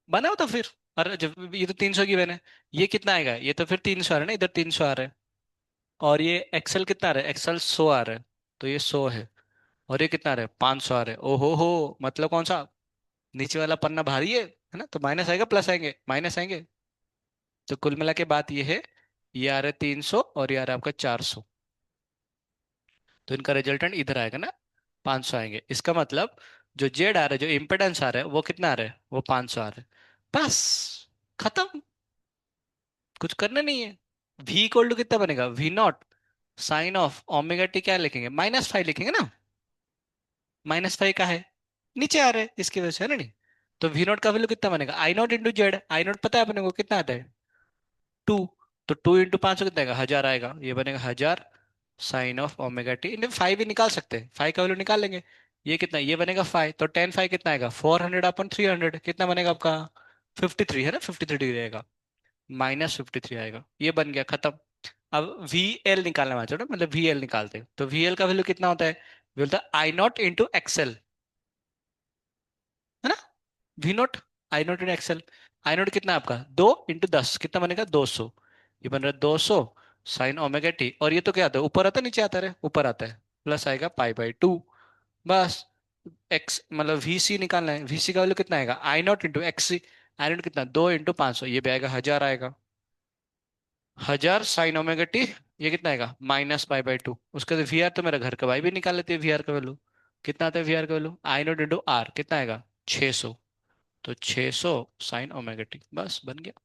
बनाओ तो फिर। अरे जब ये तो 300 की मैंने, ये कितना आएगा, ये तो फिर 300 आ रहा है ना, इधर 300 आ रहा है। और ये एक्सेल कितना आ रहा है, एक्सेल 100 आ रहा है, तो ये 100 है। और ये कितना आ रहा है, 500 आ रहा है। ओहो हो, मतलब कौन सा, नीचे वाला पन्ना भारी है ना, तो माइनस आएगा प्लस आएंगे, माइनस आएंगे। तो कुल मिला के बात ये है, ये आ रहा है 300 और ये आ रहा है आपका 400। तो इनका रिजल्टेंट इधर आएगा ना, 500 आएंगे। इसका मतलब जो जेड आ रहा है, जो इम्पेडेंस आ रहा है, वो कितना आ रहा है, वो 500 आ रहा है। बस, खत्म। कुछ करना नहीं है। v इक्वल टू कितना बनेगा, v naught sine of omega T, क्या लिखेंगे, -5 लिखेंगे ना। -5 का है, नीचे आ रहा है इसकी वजह से, है ना नहीं। तो v नॉट का वैल्यू कितना बनेगा, I not into Z. I not पता है अपने को कितना आता है, 2। तो 2 × 500 कितना आएगा, 1000 आएगा। ये बनेगा 1000 साइन ऑफ ओमेगा टी। इन्हें 5 भी निकाल सकते हैं, 5 का वैल्यू निकाल लेंगे। ये कितना, ये बनेगा 5, तो 10 5 कितना आएगा, 400/300 कितना बनेगा आपका, 53 है ना, 53 डिग्री आएगा। -53 आएगा, ये बन गया, खत्म। अब वी एल निकालना है ना, मतलब वी एल निकालते हैं। तो वी एल का वैल्यू कितना होता है, बोलता है आई नॉट इंटू एक्सएल, है ना। V naught, I not into XL. I not कितना है आपका, 2 × 10 कितना बनेगा, 200। ये बन रहा है 200 साइन ओमेगा टी। और ये तो क्या आता है, ऊपर आता है नीचे आता है, ऊपर आता है, प्लस आएगा पाई/2। बस, एक्स मतलब वी सी निकालना है। वी सी का वैल्यू कितना आएगा, I not into X C. I not कितना, 2 × 500, ये भी आएगा 1000 आएगा। 1000 साइन ओमेगा टी, ये कितना आएगा, -पाई/2। उसके बाद वी आर तो मेरा घर का भाई भी निकाल लेते हैं, वी आर का वैल्यू कितना आता है, वी आर का value I not into R कितना आएगा, 600। तो 600 साइन ओमेगा टी, बस बन गया।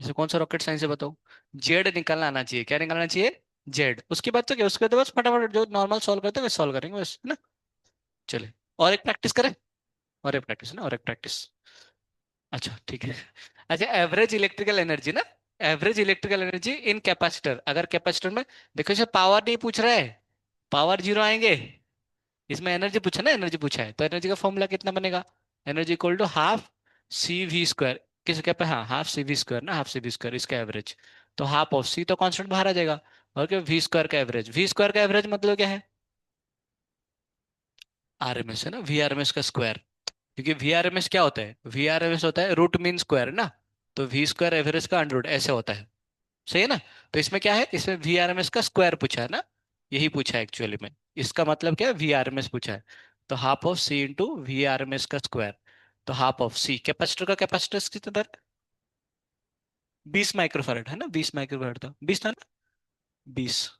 इसे कौन सा रॉकेट साइंस है बताओ। जेड निकालना आना चाहिए, क्या निकालना चाहिए, जेड। उसके बाद तो क्या, उसके बाद तो बस फटाफट जो नॉर्मल सॉल्व करते हैं वैसे सॉल्व करेंगे बस, है ना। चले, और एक प्रैक्टिस करें, और एक प्रैक्टिस ना, और एक प्रैक्टिस। अच्छा ठीक है। अच्छा, एवरेज इलेक्ट्रिकल एनर्जी ना, average electrical energy in capacitor. अगर कैपेसिटर में, देखो इसे पावर नहीं पूछ रहा है, पावर जीरो आएंगे। इसमें एनर्जी पूछा ना, एनर्जी पूछा है, तो एनर्जी का फॉर्मूला कितना बनेगा, energy equal to half C V square. किस क्या पे, हाँ हाफ सी वी स्क्वायर ना, हाफ सी वी स्क्वायर इसका एवरेज। तो हाफ ऑफ सी तो कांस्टेंट बाहर आ जाएगा, और क्या वी स्क्वायर का एवरेज। वी स्क्वायर का एवरेज मतलब क्या है, आर एम एस है ना, वी आर एम एस का स्क्वायर। क्योंकि वी आर एम एस क्या होता है, वी आर एम एस होता है रूट मीन स्क्वायर ना। तो वी स्क्वायर एवरेज का अंडर रूट ऐसे होता है, सही है ना। तो इसमें क्या है, इसमें वी आर एम एस का स्क्वायर पूछा है ना, यही पूछा है एक्चुअली में। इसका मतलब क्या है, वी आर एम एस पूछा है। तो half of C into V R M S का स्क्वायर। तो हाफ ऑफ सी, कैपेसिटर का कैपेसिटर कितना था, 20 माइक्रोफैरड है ना, 20 माइक्रोफैरड था, 20 था ना, 20।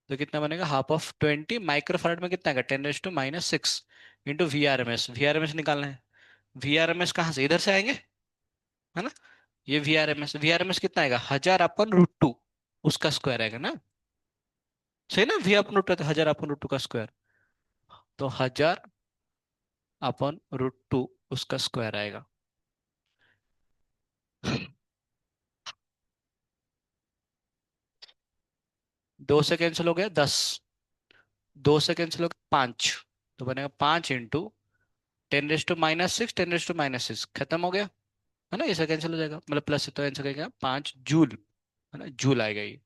तो कितना बनेगा, हाफ ऑफ 20 माइक्रोफैरड में कितना आएगा, 10⁻⁻⁶ into V R M S. V R M S निकालना है। वी आर एम एस कहाँ से, इधर से आएंगे, है ना। ये V R M S, V R M S कितना आएगा, 1000/√2, उसका स्क्वायर आएगा ना। सही ना, वी अपन रूट 1000/√2 का स्क्वायर। तो 1000/√2 उसका स्क्वायर आएगा। 2 से कैंसिल हो गया 10, 2 से कैंसिल हो गया 5, तो बनेगा 5 × 10⁻⁻⁶, 10⁻⁻⁶, खत्म हो गया, है ना। ये कैंसिल हो जाएगा, मतलब प्लस से तो आंसर क्या 5 जूल, है ना, जूल आएगा ये।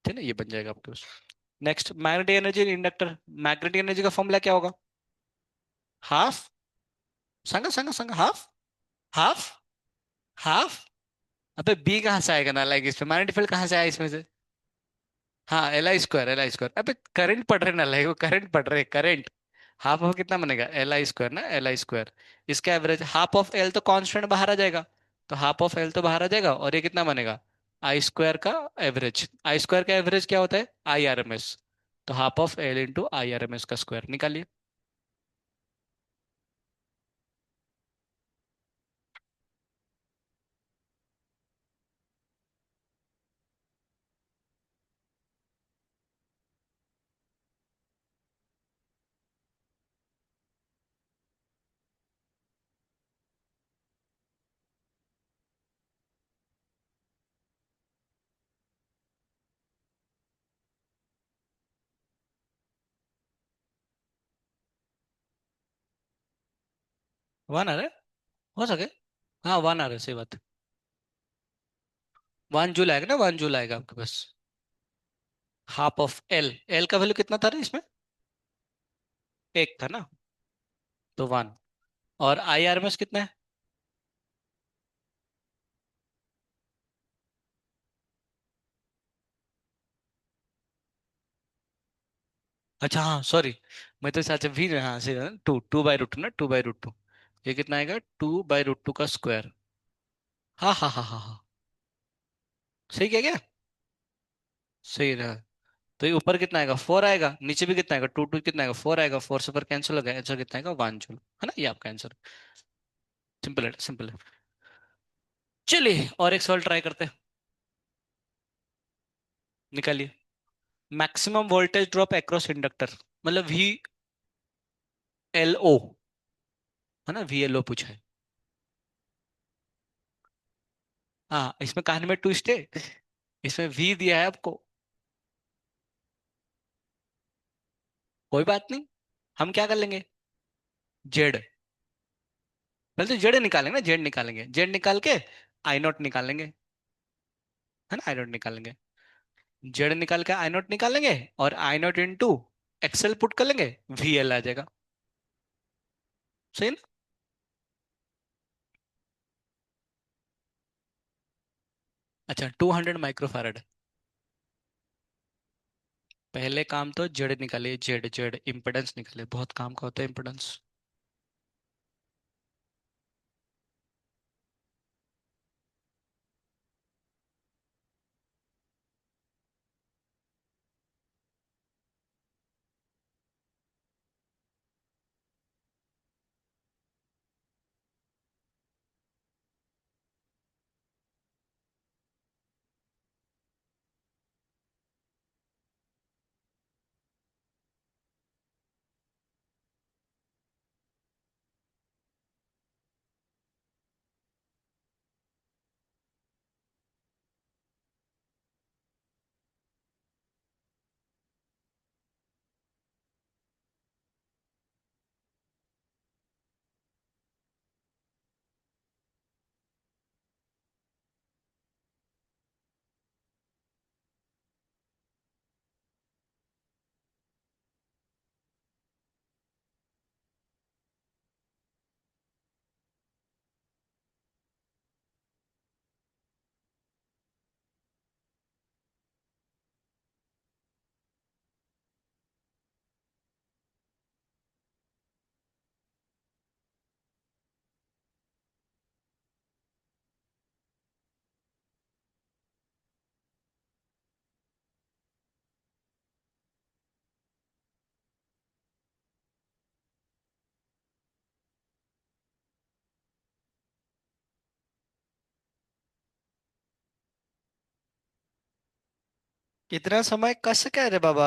ठीक है ना, ये बन जाएगा आपके पास। Next, magnetic energy inductor. Magnetic energy का फॉर्मूला क्या होगा, हाफ, संगा संगा संगा, हाफ, हाफ, हाफ। अबे बी कहाँ से आएगा ना, लाइक इसमें मैग्नेटिक फील्ड कहाँ से आया इसमें से। हाँ Li², Li²। अबे करंट पढ़ रहे ना, लाइक वो करंट पढ़ रहे, करंट। हाफ ऑफ कितना बनेगा, Li² ना, Li²। इसका एवरेज हाफ ऑफ एल तो कांस्टेंट बाहर आ जाएगा, तो हाफ ऑफ एल तो बाहर आ जाएगा, और ये कितना बनेगा, I² का एवरेज। I² का एवरेज क्या होता है, IRMS। तो half of L into IRMS का स्क्वायर निकालिए। वन आ रहा है, हो सके। हाँ वन आ रहा है, सही बात है। वन जूल आएगा ना, वन जूल आएगा आपके पास। हाफ ऑफ एल, एल का वैल्यू कितना था रे इसमें? एक था ना, तो वन। और आई आर एम एस कितना है? अच्छा हाँ सॉरी, मैं तो अच्छा भी, हाँ सही, two, two by root two ना, टू बाई रूट टू। ये कितना आएगा, टू बाई रूट टू का स्क्वायर। हाँ हाँ हाँ हाँ हाँ, सही क्या क्या, सही रहा। तो ये ऊपर कितना आएगा, फोर आएगा, नीचे भी कितना आएगा, टू, टू कितना आएगा, फोर आएगा, फोर से पर कैंसिल हो गया, आंसर कितना आएगा, वन जूल, है ना, ये आपका आंसर। सिंपल है, सिंपल है। चलिए और एक सवाल ट्राई करते हैं, निकालिए। Maximum voltage drop across inductor, मतलब वी एल ओ, है ना, वी एल ओ पूछा है। हाँ इसमें कहानी में ट्विस्ट है, इसमें वी दिया है आपको। कोई बात नहीं, हम क्या कर लेंगे, जेड, पहले तो जेड निकालेंगे ना, जेड निकालेंगे, जेड निकाल के आई नॉट निकालेंगे, है ना, आई नॉट निकालेंगे। जेड निकाल के आई नॉट निकालेंगे, और आई नॉट इंटू एक्सएल पुट कर लेंगे, वी एल आ जाएगा। सही ना। अच्छा 200 माइक्रोफैरड। पहले काम तो जेड निकालिए, जेड जेड इम्पिडेंस निकालिए, बहुत काम का होता है इम्पिडेंस। इतना समय कैसे कह रहे बाबा?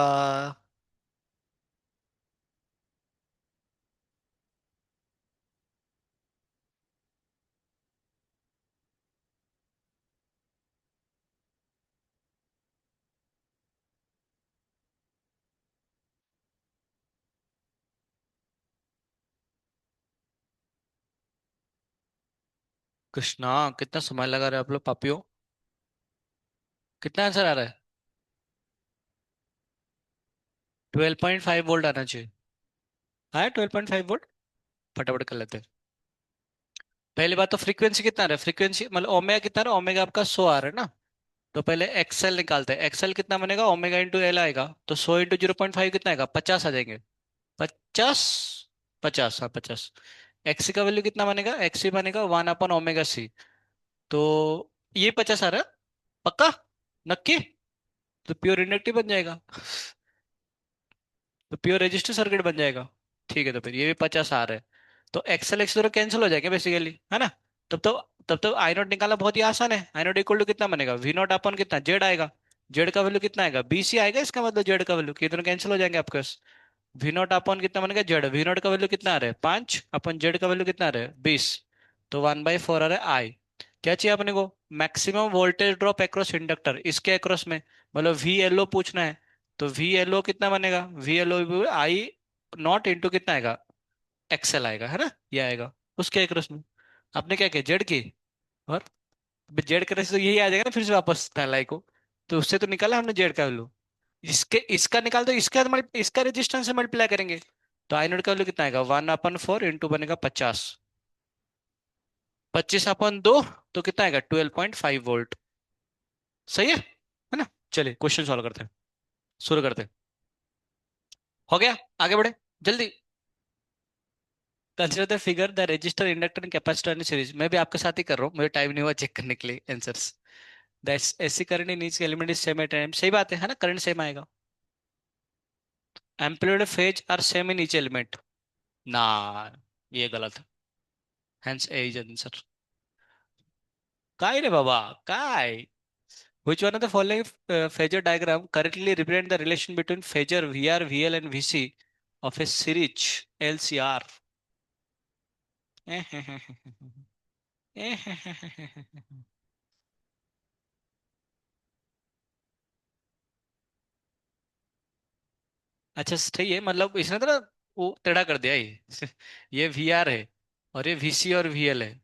कृष्णा, कितना समय लगा रहे आप लोग पापियों। कितना आंसर आ रहा है? 12.5 वोल्ट आना चाहिए। हाँ 12.5 वोल्ट, फटाफट कर लेते हैं। पहली बात तो फ्रीक्वेंसी कितना आ रहा है, फ्रीक्वेंसी मतलब ओमेगा कितना आ रहा है, ओमेगा आपका 100 आ रहा है ना। तो पहले एक्सएल निकालते हैं, एक्सएल कितना बनेगा, ओमेगा इंटू एल आएगा, तो 100 इंटू 0.5 कितना आएगा, 50 आ जाएंगे। 50, 50, हाँ 50। एक्सी का वैल्यू कितना बनेगा, एक्सी बनेगा 1/ओमेगा सी। तो ये 50 आ रहा है, पक्का, नक्की। तो प्योर इंडक्टिव बन जाएगा, तो प्योर रेजिस्टिव सर्किट बन जाएगा। ठीक है, तो फिर ये भी 50 आ रहा है। तो एक्सएल एक्स दोनों कैंसिल हो जाएंगे बेसिकली, है ना। तब तो तब तो आई नॉट निकालना बहुत ही आसान है, आई नॉट इक्वल टू कितना बनेगा, वी नॉट अपन कितना, जेड आएगा। जेड का वैल्यू कितना आएगा, बी सी आएगा, इसका मतलब जेड का वैल्यू, ये दोनों कैंसिल हो जाएंगे आपके। वी नॉट अपॉन कितना बनेगा, जेड, वी नॉट का वैल्यू कितना आ रहा है, 5, अपन जेड का वैल्यू कितना आ रहा है, 20। तो 1/4 आ रहा है आई। क्या चाहिए अपने को, maximum voltage drop across inductor, इसके अक्रॉस में, मतलब वी एल ओ पूछना है। तो वी एल ओ कितना बनेगा, V L O I not into कितना आएगा, एक्सएल आएगा, है ना, ये आएगा। उसके एक्रॉस में आपने क्या किया, जेड की। और जेड करने से तो यही आ जाएगा ना फिर से वापस लाई को। तो उससे तो निकाला हमने जेड का वैल्यू। इसके इसका निकाल दो, इसका रेजिस्टेंस से मल्टीप्लाई करेंगे। तो आई नोट का वैल्यू कितना आएगा, 1/4 इंटू बनेगा 50। 25/2 तो कितना आएगा, 12.5 वोल्ट। सही है ना। चलिए क्वेश्चन सॉल्व करते हैं, शुरू करते हैं। हो गया, आगे बढ़े जल्दी। Consider the figure the register inductor and capacitor in series. मैं भी आपके साथ ही कर रहा हूँ, मुझे टाइम नहीं हुआ चेक करने के लिए answers. The AC current in each element is same at time, सही बात है ना, करंट सेम आएगा। Amplitude phase are same in each element, ना, ये गलत है। Hence A is answer. काय रे बाबा, काय। Which one of the following phasor diagram correctly represent the relation between phasor VR, VL and VC of a series LCR? अच्छा सही है, मतलब इसने तो ना वो टेढ़ा कर दिया ये। ये VR है और ये VC और VL है।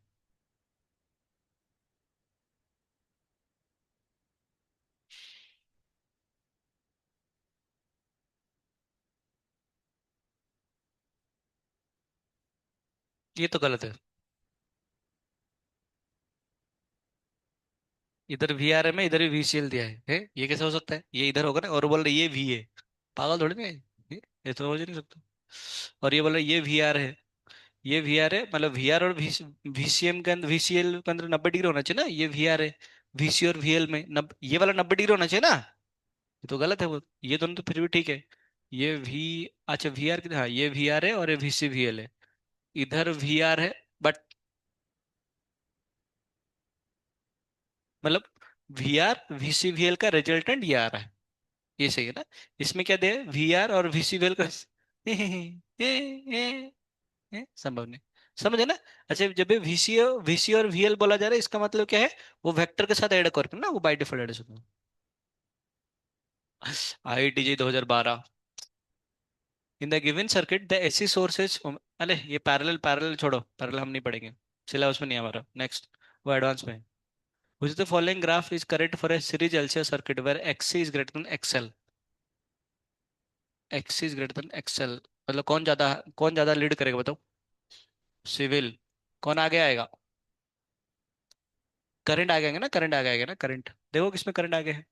ये तो गलत है। इधर VR है में, इधर भी VCL दिया है, ये कैसे हो सकता है, ये इधर होगा ना, और बोल रहे ये V है। पागल थोड़ी ना है ये तो हो ही नहीं सकता। और ये बोल रहे ये VR है, ये वीआर है, मतलब वीआर और VCM के अंदर, VCL के अंदर 90 डिग्री होना चाहिए ना, ये वीआर है। VC और VL में ये वाला 90 डिग्री होना चाहिए ना। ये तो गलत है वो, ये दोनों तो फिर भी ठीक है। ये V, अच्छा VR की, हाँ ये VR है और ये VC VL है। इधर VR है, बट मतलब VR VC VL का रिजल्टेंट ये आ रहा है, ये सही है ना। इसमें क्या दे, VR और VC VL का संभव नहीं, समझे ना। अच्छा जब भी VC और VL बोला जा रहा है, इसका मतलब क्या है, वो वेक्टर के साथ ऐड करके ना, वो बाय डिफॉल्ट ऐड होता है। IITJ 2012। In the given circuit the AC sources, अरे ये पैरेलल पैरेलल छोड़ो, पैरेलल हम नहीं पढ़ेंगे, सिलेबस में नहीं है हमारा, नेक्स्ट वो एडवांस में है। Which of the following graph is correct for a series LCR circuit where XC is greater than XL? XC is greater than XL, मतलब कौन ज्यादा लीड करेगा बताओ। सिविल, कौन आगे आएगा। करंट आ जाएगा ना, करंट आ जाएगा ना, करंट देखो किसमें करंट आगे है।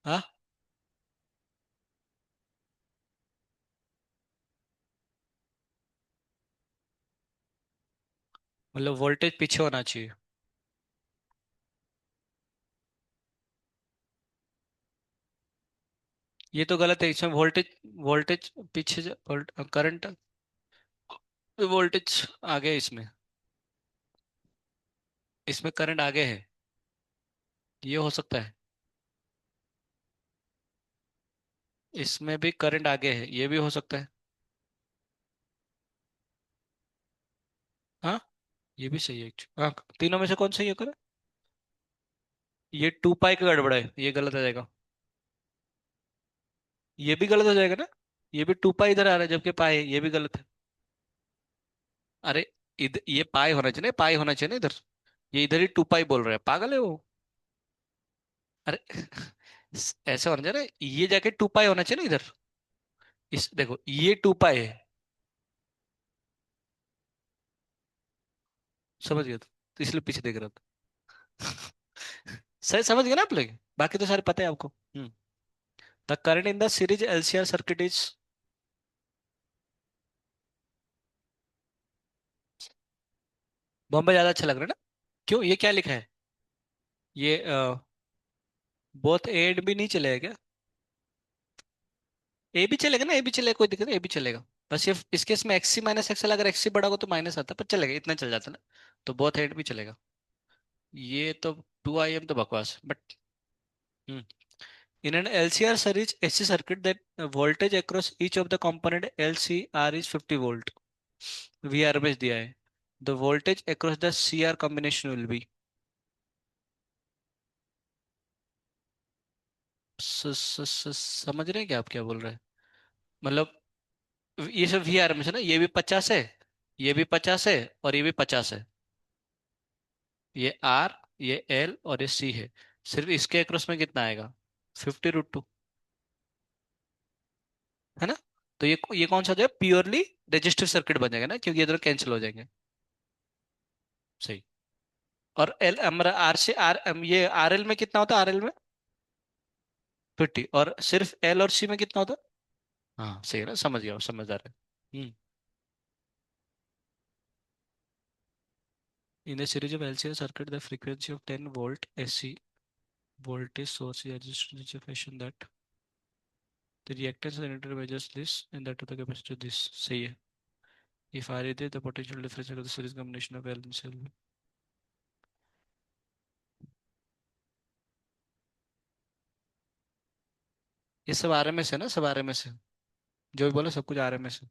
हाँ, मतलब वोल्टेज पीछे होना चाहिए। ये तो गलत है, इसमें वोल्टेज, वोल्टेज पीछे, करंट, वोल्टेज आगे है इसमें, इसमें करंट आगे है, ये हो सकता है। इसमें भी करंट आगे है, ये भी हो सकता है। हाँ, ये भी सही है हाँ, तीनों में से कौन सही है करे। ये 2 पाई का गड़बड़ है, ये गलत आ जाएगा। ये भी गलत हो जाएगा ना, ये भी 2 पाई इधर आ रहा है जबकि पाई है, ये भी गलत है। अरे इधर ये पाई होना चाहिए ना, पाई होना चाहिए ना इधर, ये इधर ही 2 पाई बोल रहा है, पागल है वो। अरे ऐसा होना चाहिए ना, ये जाके 2 पाई होना चाहिए ना इधर। इस देखो ये 2 पाई है, समझ गया तो इसलिए पीछे देख रहा था। सही समझ गए ना आप लोग, बाकी तो सारे पता है आपको। The current in the series LCR circuit is, Bombay ज्यादा अच्छा लग रहा है ना। क्यों, ये क्या लिखा है, ये बोथ ए एंड बी नहीं चलेगा क्या। ए भी चलेगा ना, ए भी चलेगा, कोई दिक्कत नहीं, ए भी चलेगा। बस ये इस केस में XC माइनस XL, अगर XC बड़ा हो तो माइनस आता, पर चलेगा, इतना चल जाता ना। तो बोथ एंड भी चलेगा। ये तो 2IM तो बकवास, but in an LCR series AC circuit, that voltage across each of the component LCR is 50 volt, VRMS दिया है, the voltage across the CR combination will be, समझ रहे हैं क्या आप क्या बोल रहे हैं, मतलब ये सब वी आर में है ना, ये भी 50 है, ये भी 50 है, और ये भी 50 है। ये आर, ये एल और ये सी है। सिर्फ इसके अक्रॉस में कितना आएगा? 50√2, है ना? तो ये कौन सा जो है प्योरली रेजिस्टिव सर्किट बन जाएगा ना, क्योंकि ये दोनों कैंसिल हो जाएंगे। सही। और एल हमारा आर से ये आर एल में कितना होता है, आर एल में 50, और सिर्फ एल और सी में कितना होता है? हाँ सही है ना, समझ गया, समझदार है। In a series of LCR circuit, the frequency of 10 volt AC voltage source is adjusted in such a fashion that the reactance and emitter measures this and that of the capacitor this. सही है। If R is there, the potential difference of the series combination of L and C will be. ये सब RMS है ना, सब RMS है। जो भी बोला सब कुछ आरएमएस है।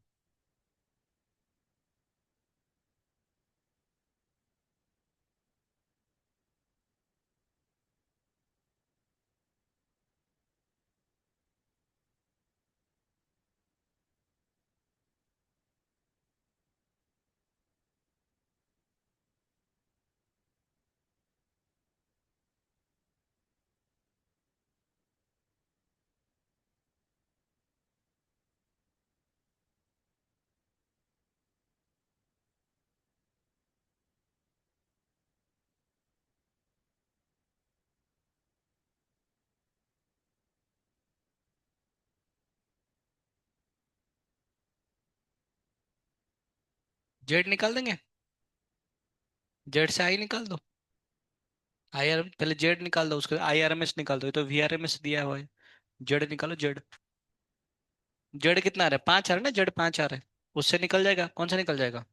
जेड निकाल देंगे। जेड से आई निकाल दो। आई आर पहले जेड निकाल दो, उसके आई आर एम एस निकाल दो, ये तो वी आर एम एस दिया हुआ है। जेड निकालो, जेड। जेड कितना आ रहा है? 5 आ रहा है ना, जेड 5 आ रहा है। उससे निकल जाएगा, कौन सा निकल जाएगा?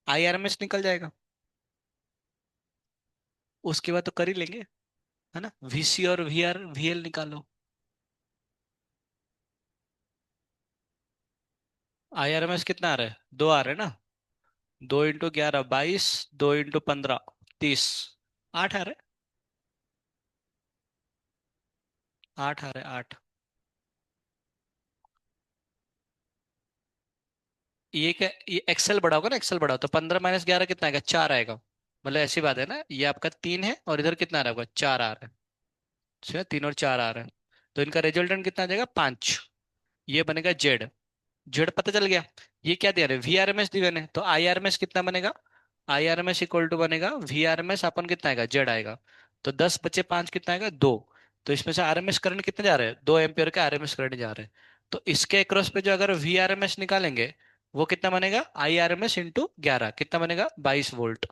आई आर एम एस निकल जाएगा। उसके बाद तो कर ही लेंगे, है ना? वीसी और वी आर वी एल निकालो। आई आर एम एस कितना आ रहा है? 2 आ रहा है ना। 2 × 11 22, 2 × 15 30, 8 आ रहा है। 8 आ रहा है, 8। ये क्या, ये एक्सेल बड़ा होगा ना, एक्सेल बड़ा हो तो 15 - 11 कितना आएगा? 4 आएगा। मतलब ऐसी बात है ना, ये आपका 3 है और इधर कितना आ रहा होगा? 4 आ रहा है। ठीक है, 3 और 4 आ रहा है। तो इनका रिजल्टेंट कितना आ जाएगा? 5। ये बनेगा जेड। जेड पता चल गया। ये क्या दे रहे हैं? वी आर एम एस दिए ने, तो आई आर एम एस कितना बनेगा? I R M S equal to बनेगा V R M S upon कितना आएगा? जेड आएगा। तो 10 बचे 5 कितना आएगा? 2। तो इसमें से आर एम एस करंट कितने जा रहे हैं? 2 एम्पियर के आर एम एस करंट जा रहे हैं। तो इसके अक्रॉस पे जो अगर वी आर एम एस निकालेंगे, वो कितना बनेगा? I R M S into 11 कितना बनेगा? 22 वोल्ट।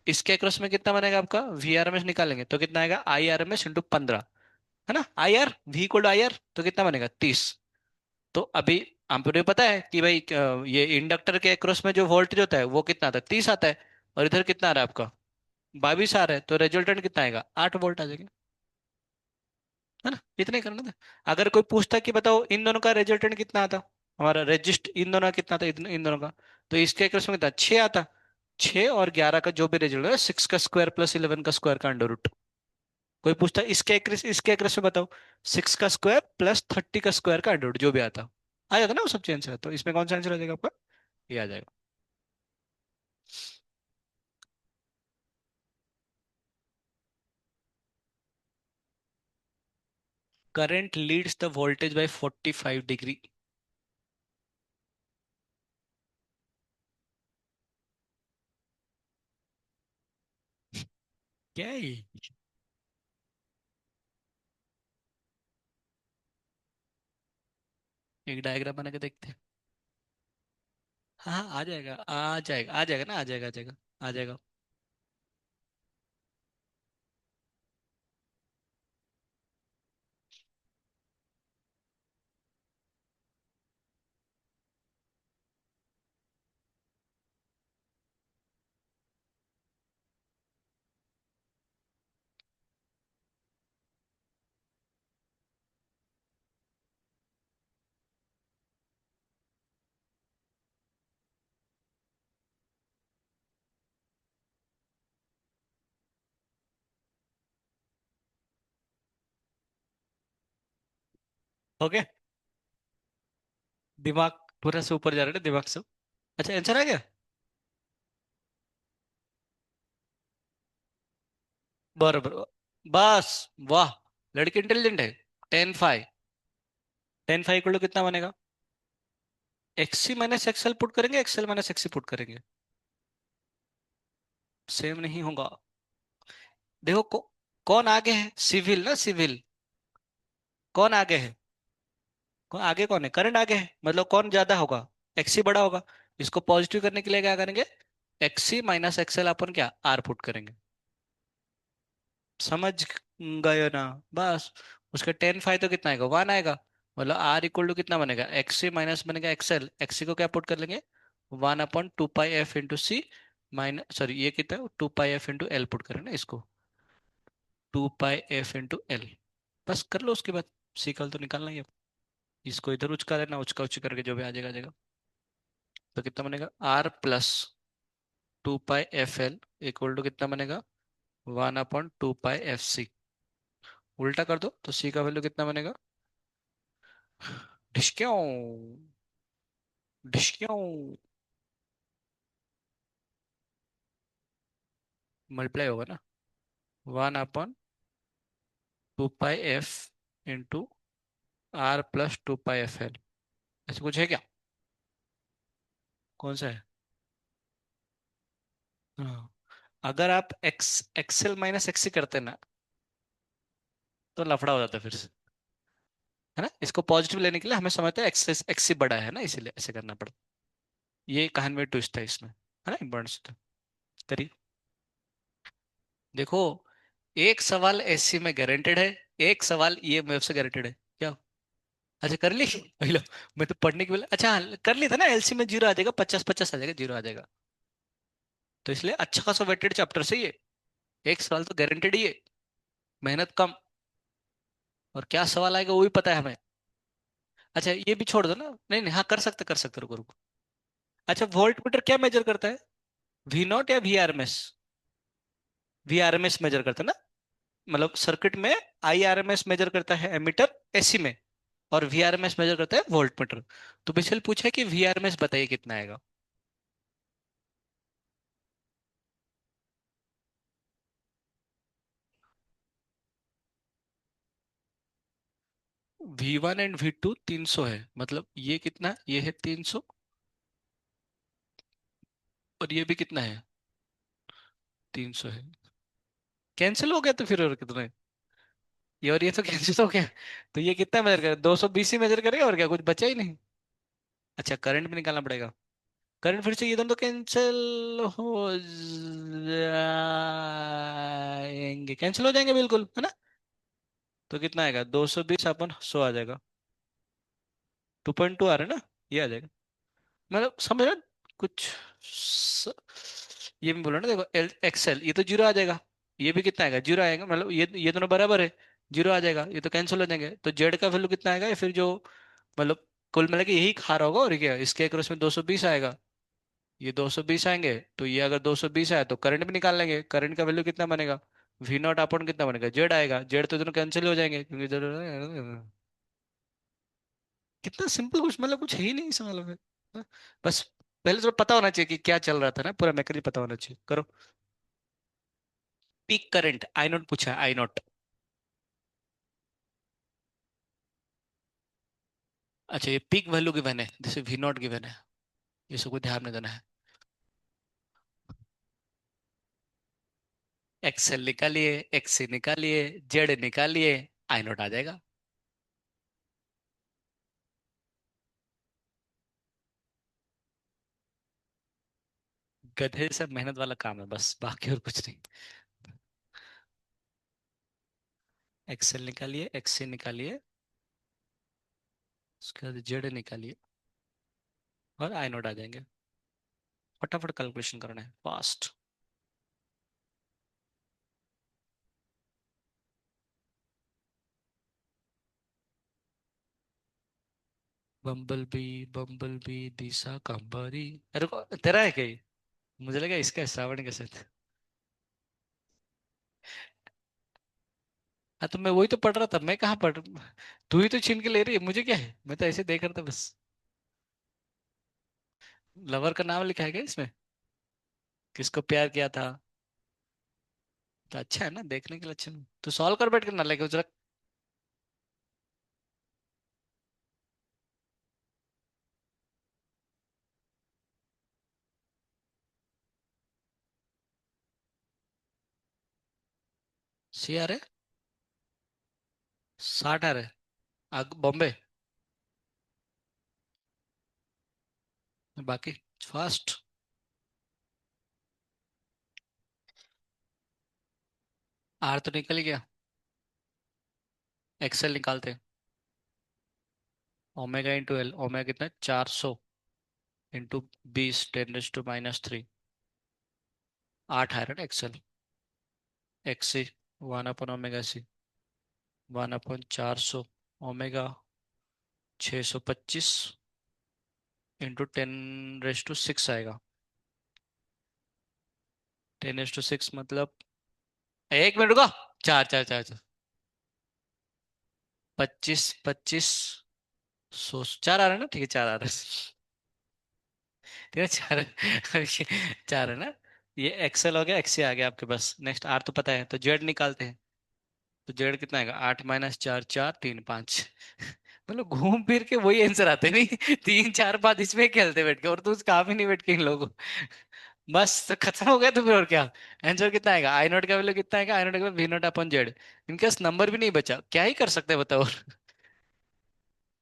इसके अक्रॉस में कितना बनेगा आपका? वी आर एम एस निकालेंगे तो कितना आएगा? I R M S into 15, है ना? I R V equal to I R, तो कितना बनेगा? 30। तो अभी हमको तो पता है कि भाई ये इंडक्टर के अक्रॉस में जो वोल्टेज होता है वो कितना आता है? 30 आता है। और इधर कितना आ रहा है आपका? 22 आ रहा है। तो रिजल्टेंट कितना आएगा? 8 वोल्ट आ जाएगा, है ना? इतना ही करना था। अगर कोई पूछता कि बताओ इन दोनों का रिजल्टेंट कितना आता, हमारा रजिस्ट इन दोनों का कितना था, इन दोनों का, तो इसके अक्रॉस में कितना? 6 आता। 6 और 11 का जो भी रिजल्ट है, 6 का स्क्वायर प्लस 11 का स्क्वायर का अंडर रूट। कोई पूछता है इसके अक्रॉस में बताओ, 6 का स्क्वायर प्लस 30 का स्क्वायर का अंडर रूट, जो भी आता आ जाता ना वो सब चेंज है। तो इसमें कौन सा आंसर आ जाएगा आपका? ये आ जाएगा। Current leads the voltage bye 45 degree. क्या है ये? एक डायग्राम बना के देखते हैं। हाँ हाँ, आ जाएगा, आ जाएगा, आ जाएगा ना, आ जाएगा, आ जाएगा। आ जाएगा। हो गया। दिमाग पूरा से ऊपर जा रहा है ना दिमाग से। अच्छा आंसर आ गया। बराबर। बस। वाह। लड़की इंटेलिजेंट है। 10 5। 10 5 इक्वल टू कितना बनेगा? एक्सी माइनस एक्सएल पुट करेंगे, एक्सएल माइनस एक्सी पुट करेंगे? सेम नहीं होगा। देखो कौन आगे है? सिविल ना, सिविल। कौन आगे है? कौन आगे, कौन है? करंट आगे है, मतलब कौन ज्यादा होगा? एक्सी बड़ा होगा। इसको पॉजिटिव करने के लिए क्या करेंगे? एक्सी माइनस एक्सएल अपन क्या आर पुट करेंगे। समझ गए ना? बस। उसके 10 5 तो कितना आएगा? 1 आएगा। मतलब आर इक्वल टू कितना बनेगा? एक्सी माइनस बनेगा एक्सएल, एक्सी को क्या पुट कर लेंगे? 1/2 पाई एफ इंटू सी। माइनस, सॉरी, ये कितना है? 2 पाई एफ इंटू एल पुट करें ना इसको। 2 पाई एफ इंटू एल। बस कर लो, उसके बाद सी कल तो निकालना ही है। इसको इधर उचका लेना, उचका उचका करके जो भी आ जाएगा आ जाएगा। तो कितना बनेगा? R+2 pi F L equal to कितना बनेगा? 1/2 पाई एफ सी। उल्टा कर दो तो सी का वैल्यू कितना बनेगा? ढिशक्याओ। ढिशक्याओ। मल्टीप्लाई होगा ना। 1/2 पाई F into R+2 pi F L. ऐसा कुछ है क्या? कौन सा है? हाँ। अगर आप एक्सएल माइनस एक्सी करते ना, तो लफड़ा हो जाता है फिर से। है ना? इसको पॉजिटिव लेने के लिए हमें समझते हैं एक्स एक्सी बड़ा है ना, इसीलिए ऐसे करना पड़ता। ये कहानी में ट्विस्ट है इसमें। है ना? इम्पोर्टेंट। करिए। देखो, एक सवाल एससी में गारंटेड है, एक सवाल ये में से गारंटेड है क्या? अच्छा कर ली। लो। मैं तो पढ़ने के लिए, अच्छा हाँ, कर ली था ना। एलसी में जीरो आ जाएगा, 50 50 आ जाएगा, जीरो आ जाएगा। तो इसलिए अच्छा खासा वेटेड चैप्टर से ये एक सवाल तो गारंटेड ही है। मेहनत कम। और क्या सवाल आएगा वो भी पता है हमें। अच्छा ये भी छोड़ दो ना, नहीं नहीं, हाँ कर सकते, रुको रुको। अच्छा वोल्ट मीटर क्या मेजर करता है? वी नॉट या V R M S? V R M S measure करता है ना। मतलब सर्किट में I R M S measure करता है एमीटर एसी में, और V R M S measure करता है वोल्ट मीटर। तो बेसिकली पूछा है कि वी आर एम एस बताइए कितना आएगा। V1 and V2 300 है, मतलब ये कितना है? ये है 300। और ये भी कितना है? 300 है। कैंसिल हो गया तो फिर और कितना है? ये और ये तो कैंसिल हो गया। तो ये कितना मेजर करेगा? 220 ही मेजर करेगा, और क्या कुछ बचा ही नहीं। अच्छा करंट भी निकालना पड़ेगा। करंट फिर से ये दोनों तो कैंसिल हो जाएंगे, कैंसिल हो जाएंगे बिल्कुल, है ना? तो कितना आएगा? 220 अपन 100 आ जाएगा। 2.2 आ रहा है ना? ये आ जाएगा। मतलब समझ रहे हो? कुछ स... ये मैं बोला ना, देखो एक्सएल ये तो जीरो आ जाएगा। ये भी कितना आएगा? जीरो आएगा, मतलब ये दोनों बराबर है। जीरो आ जाएगा, ये तो कैंसिल हो जाएंगे। तो जेड का वैल्यू कितना आएगा? या फिर जो, मतलब कुल मिला के यही खा रहा होगा, और क्या इसके अक्रॉस में 220 आएगा। ये 220 आएंगे, तो ये अगर 220 आया तो करंट भी निकाल लेंगे। करंट का वैल्यू कितना बनेगा? वी नॉट अपॉन कितना बनेगा? जेड आएगा। जेड तो दोनों कैंसिल हो जाएंगे क्योंकि कितना सिंपल, कुछ मतलब कुछ है ही नहीं सवाल में। हाँ, बस पहले तो पता होना चाहिए कि क्या चल रहा था ना, पूरा मैकेनिज्म पता होना चाहिए। करो। पीक करंट आई नॉट पूछा है, आई नॉट। अच्छा ये पीक वैल्यू गिवन है, जैसे वी नॉट गिवन है। ये सबको ध्यान में देना है। एक्सएल निकालिए, एक्सी निकालिए, जेड निकालिए, आई नॉट आ जाएगा। गधे से मेहनत वाला काम है बस, बाकी और कुछ नहीं। एक्सएल निकालिए, एक्सी निकालिए, उसके बाद जेड निकालिए, और आई नॉट आ जाएंगे। फटाफट कैलकुलेशन करना है, fast. Bumble bee, bumble bee, दिशा कंबरी। अरे तेरा है क्या ये? मुझे लगा इसका है, श्रावण के साथ। हाँ तो मैं वही तो पढ़ रहा था, मैं कहाँ पढ़। तू ही तो छीन के ले रही है, मुझे क्या है, मैं तो ऐसे देख रहा था बस। लवर का नाम लिखा है क्या इसमें? किसको प्यार किया था? तो अच्छा है ना, देखने के लिए अच्छा है। तो सॉल्व कर बैठ कर ना लेके जरा। सी आ रहे, 60 आ रहे। बॉम्बे। बाकी फास्ट। आर तो निकल ही गया। एक्सेल निकालते हैं। ओमेगा इंटू एल, ओमेगा कितना 400 इंटू 20 10 to -3। 8 है ना एक्सेल। एक्स सी 1/ओमेगा सी, 1/400 ओमेगा 625 इंटू 10⁻⁶ आएगा। 10⁻⁶ मतलब, एक मिनट रुको। चार चार चार चार, 25 25, 100 4 आ रहा है ना, ठीक है 4 आ रहा है। ठीक है 4। चार है ना। ये एक्सेल हो गया, एक्स आ गया आपके पास। नेक्स्ट आर तो पता है, तो जेड निकालते हैं। तो जेड कितना आएगा? 8 - 4 4 3 5। मतलब घूम फिर के वही आंसर आते नहीं। 3 4 5 इसमें खेलते बैठ के, और तो काम ही नहीं बैठ के इन लोगों को। बस तो खत्म हो गया। तो फिर और क्या? आंसर कितना आएगा? आई नॉट का वैल्यू कितना आएगा? आई नॉट का वी नॉट अपॉन जेड। इनके पास नंबर भी नहीं बचा, क्या ही कर सकते हैं बताओ।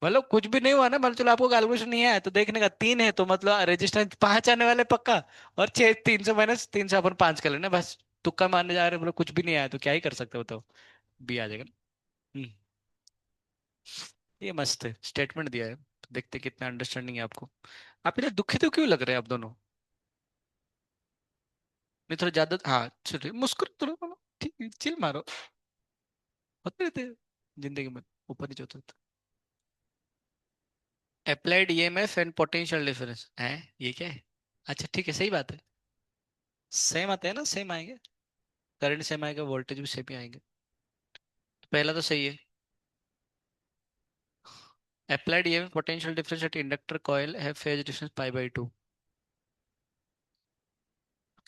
मतलब कुछ भी नहीं हुआ ना, मतलब चलो आपको कैलकुलेशन नहीं है तो देखने का, 3 है तो मतलब रेजिस्टेंस 5 आने वाले पक्का। और 6, 300 - 300 अपन 5 कर लेना बस। तुक्का मारने जा रहे हैं, मतलब कुछ भी नहीं आया तो क्या ही कर सकते हो बताओ। बी आ जाएगा ना। हम्म, ये मस्त है, स्टेटमेंट दिया है। देखते कितना अंडरस्टैंडिंग है आपको। आप इधर दुखी तो क्यों लग रहे हैं आप दोनों? नहीं थोड़ा ज्यादा, हाँ चलो मुस्कुरा थोड़ा मारो, ठीक है चिल मारो। होते रहते हैं जिंदगी में, ऊपर नीचे होते रहते। Applied EMF and potential difference है, ये क्या है? अच्छा ठीक है, सही बात है। सेम आते हैं ना, सेम आएंगे। करंट सेम आएगा, वोल्टेज भी सेम ही आएंगे। तो पहला तो सही है। Applied EMF potential difference eight inductor coil है फेज डिफरेंस π/2।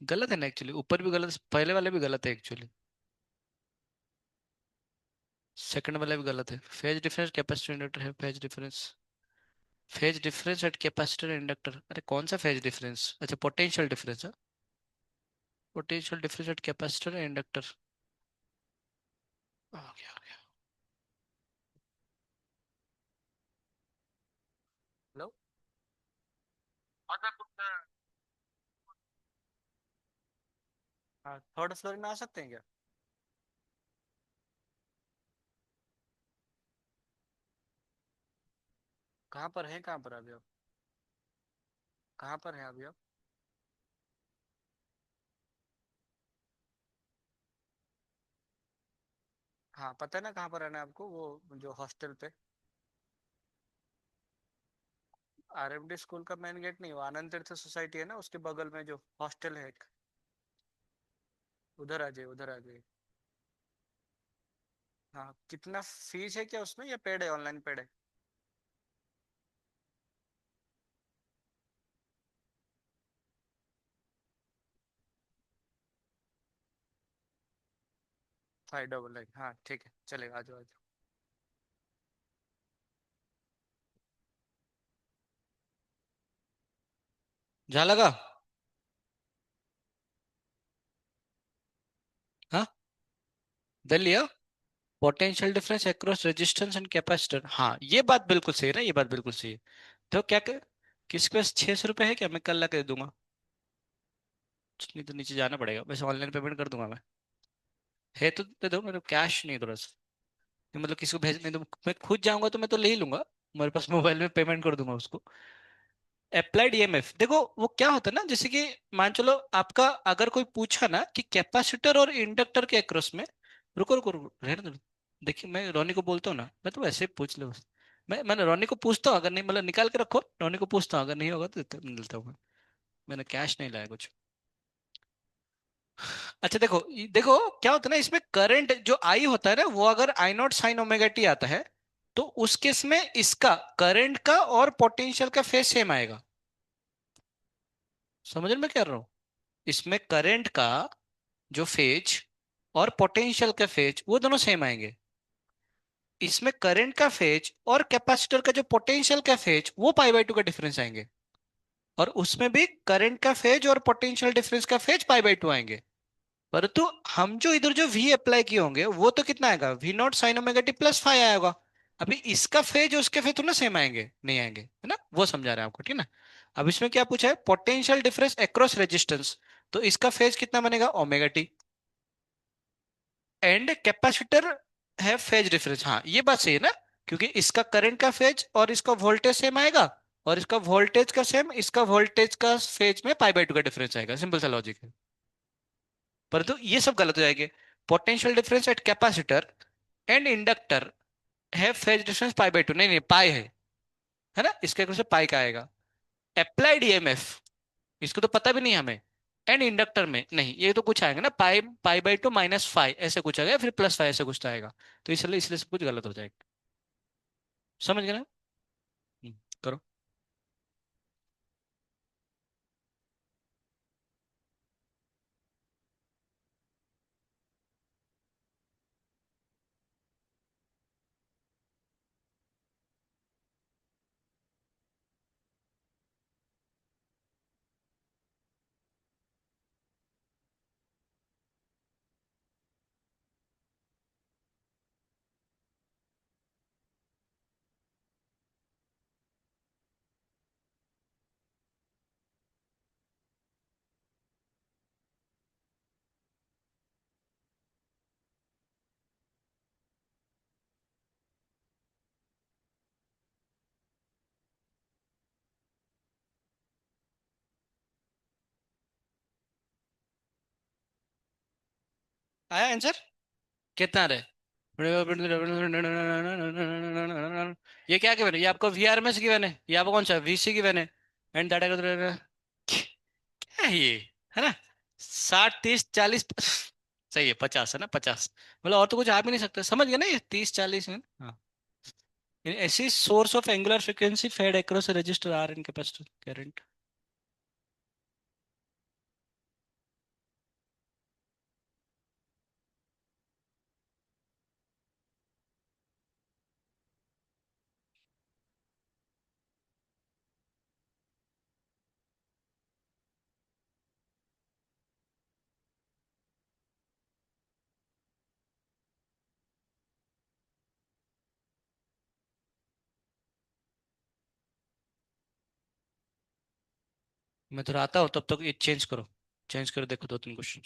गलत है ना एक्चुअली, ऊपर भी गलत, पहले वाले भी गलत है एक्चुअली। सेकंड वाला भी गलत है। फेज डिफरेंस कैपेसिटर इंडक्टर है phase difference. Phase difference at capacitor inductor, अरे कौन सा फेज डिफरेंस? अच्छा पोटेंशियल डिफरेंस है। Potential difference at capacitor inductor. आ गया आ गया। हेलो। हाँ थर्ड फ्लोर में आ सकते हैं क्या? कहाँ पर है, कहाँ पर अभी आप? कहाँ पर है अभी आप? हाँ पता है ना कहाँ पर रहना है आपको, वो जो हॉस्टल पे। आरएमडी स्कूल का मेन गेट नहीं, वो आनंद तीर्थ सोसाइटी है ना, उसके बगल में जो हॉस्टल है एक। उधर आ जाइए, उधर आ जाइए। हाँ कितना फीस है क्या उसमें, या पेड है, ऑनलाइन पेड है? 588, हाँ ठीक है चलेगा, आ जाओ आ जाओ। जहाँ लगा। हाँ दे लिया। Potential difference across resistance and capacitor, हाँ ये बात बिल्कुल सही है ना, ये बात बिल्कुल सही है। तो क्या कर, किसके पास 600 रुपये है क्या? मैं कल ला के दे दूंगा। नहीं तो नीचे जाना पड़ेगा, वैसे ऑनलाइन पेमेंट कर दूंगा मैं। है तो दे दो, मेरे कैश नहीं है थोड़ा सा। नहीं, मतलब किसी को भेज नहीं तो मैं खुद जाऊंगा तो मैं तो ले ही लूंगा। मेरे पास मोबाइल में पेमेंट कर दूंगा उसको। अप्लाइड ईएमएफ देखो, वो क्या होता है ना, जैसे कि मान चलो आपका, अगर कोई पूछा ना कि कैपेसिटर और इंडक्टर के अक्रॉस में, रुको रुको रुको रहने दो। देखिए मैं रोनी को बोलता हूँ ना, मैं तो ऐसे ही पूछ लो बस। मैंने रोनी को पूछता हूँ, अगर नहीं मतलब निकाल के रखो, रोनी को पूछता हूँ, अगर नहीं होगा तो मिलता हूँ मैं। मैंने कैश नहीं लाया कुछ। अच्छा देखो, देखो क्या होता है ना इसमें, करंट जो आई होता है ना, वो अगर आई नॉट साइन ओमेगा टी आता है, तो उस केस में इसका करंट का और पोटेंशियल का फेज सेम आएगा। समझ में क्या कर रहा हूँ? इसमें करंट का जो फेज और पोटेंशियल का फेज वो दोनों सेम आएंगे। इसमें करंट का फेज और कैपेसिटर का जो पोटेंशियल का फेज वो पाई बाय टू का डिफरेंस आएंगे। और उसमें भी करंट का फेज और पोटेंशियल डिफरेंस का फेज पाई बाय टू आएंगे। परंतु हम जो इधर जो वी अप्लाई किए होंगे वो तो कितना आएगा, V not sine omega T plus five आएगा। अभी इसका फेज और उसके फेज तो ना सेम आएंगे, नहीं आएंगे, है ना, वो समझा रहे हैं आपको, ठीक है ना। अब इसमें क्या पूछा है, पोटेंशियल डिफरेंस अक्रॉस रेजिस्टेंस। तो इसका फेज कितना बनेगा, ओमेगा टी। एंड कैपेसिटर है फेज डिफरेंस, हाँ ये बात सही है ना। क्योंकि इसका करंट का फेज और इसका वोल्टेज सेम आएगा, और इसका वोल्टेज का सेम, इसका वोल्टेज का फेज में पाई बाय टू का डिफरेंस आएगा, सिंपल सा लॉजिक है। परंतु ये सब गलत हो जाएंगे। Potential difference at capacitor and inductor है phase difference pi by two, नहीं नहीं पाई है ना, इसके से पाई का आएगा। अप्लाइड ईएमएफ, इसको तो पता भी नहीं हमें। एंड इंडक्टर में नहीं, ये तो कुछ आएगा ना, pi pi by two minus five ऐसे कुछ आएगा, फिर प्लस फाइव ऐसे कुछ तो आएगा। तो इसलिए इसलिए सब कुछ गलत हो जाएगा। समझ गए ना? करो। आया आंसर? कितना रहे? ये क्या गिवन है, ये आपको V R M S given है, ये आपको कौन सा वीसी गिवन है? एंड डाटा क्या है ये, है ना। 60 30 40, सही है, 50 है ना, 50। मतलब और तो कुछ आ भी नहीं सकता, समझ गए ना, ये 30 40 है। हाँ, AC source of angular frequency fed across resistor R in capacitor current. मैं तो आता हूँ, तब तक ये चेंज करो, चेंज कर देखो 2 3 क्वेश्चन।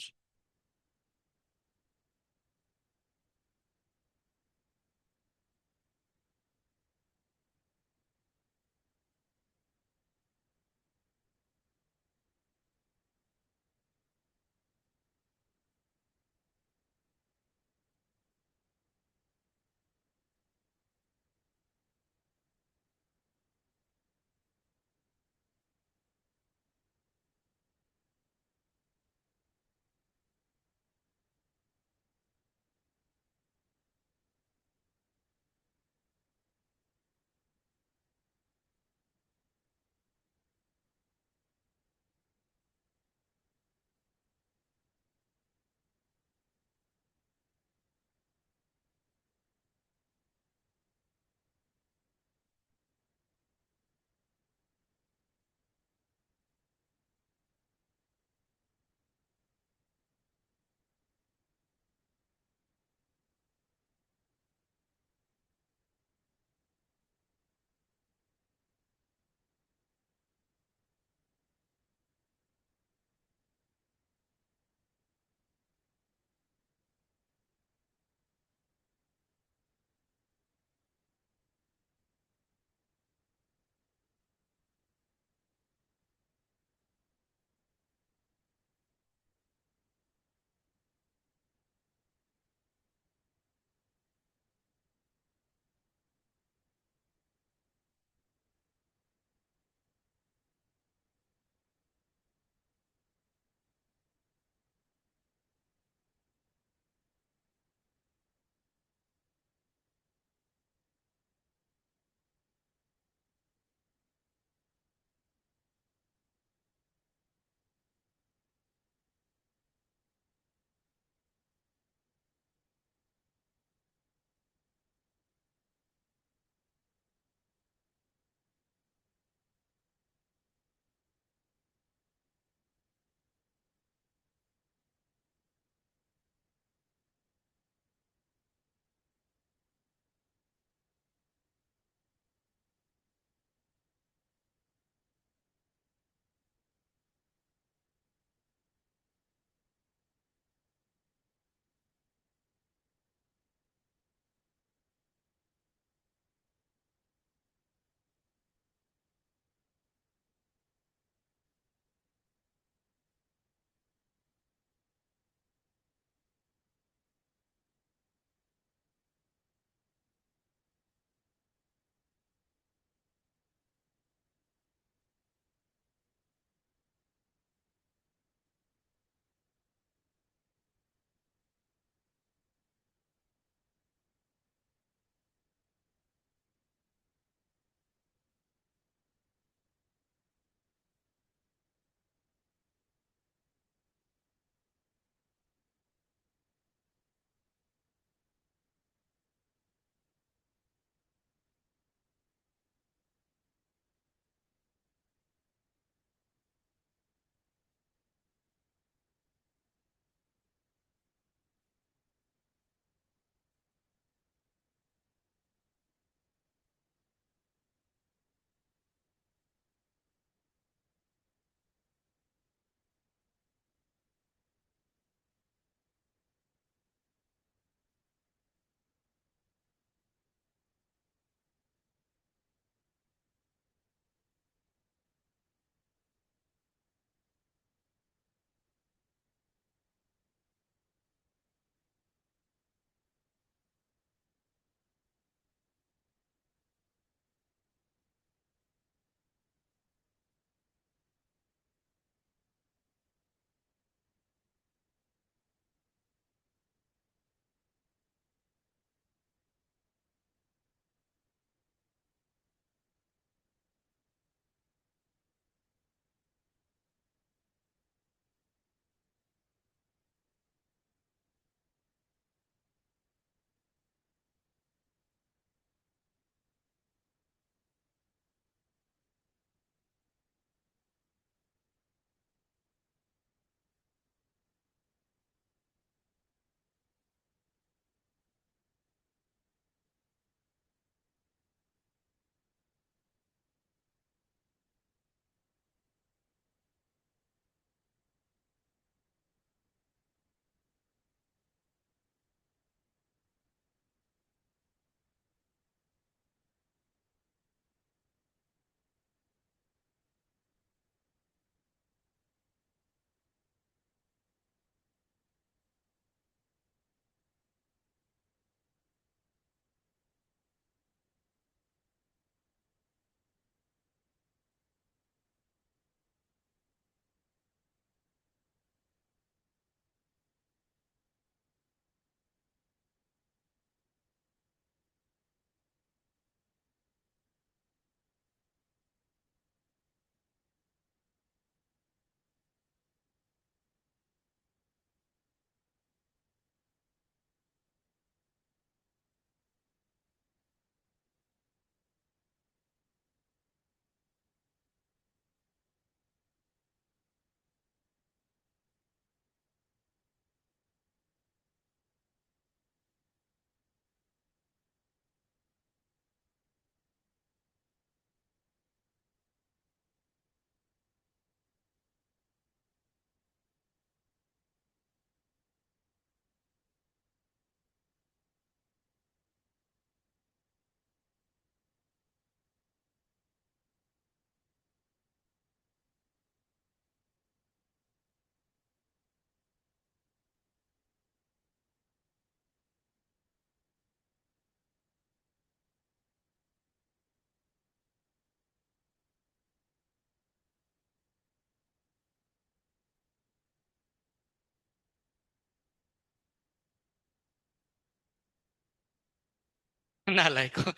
नालायक हो।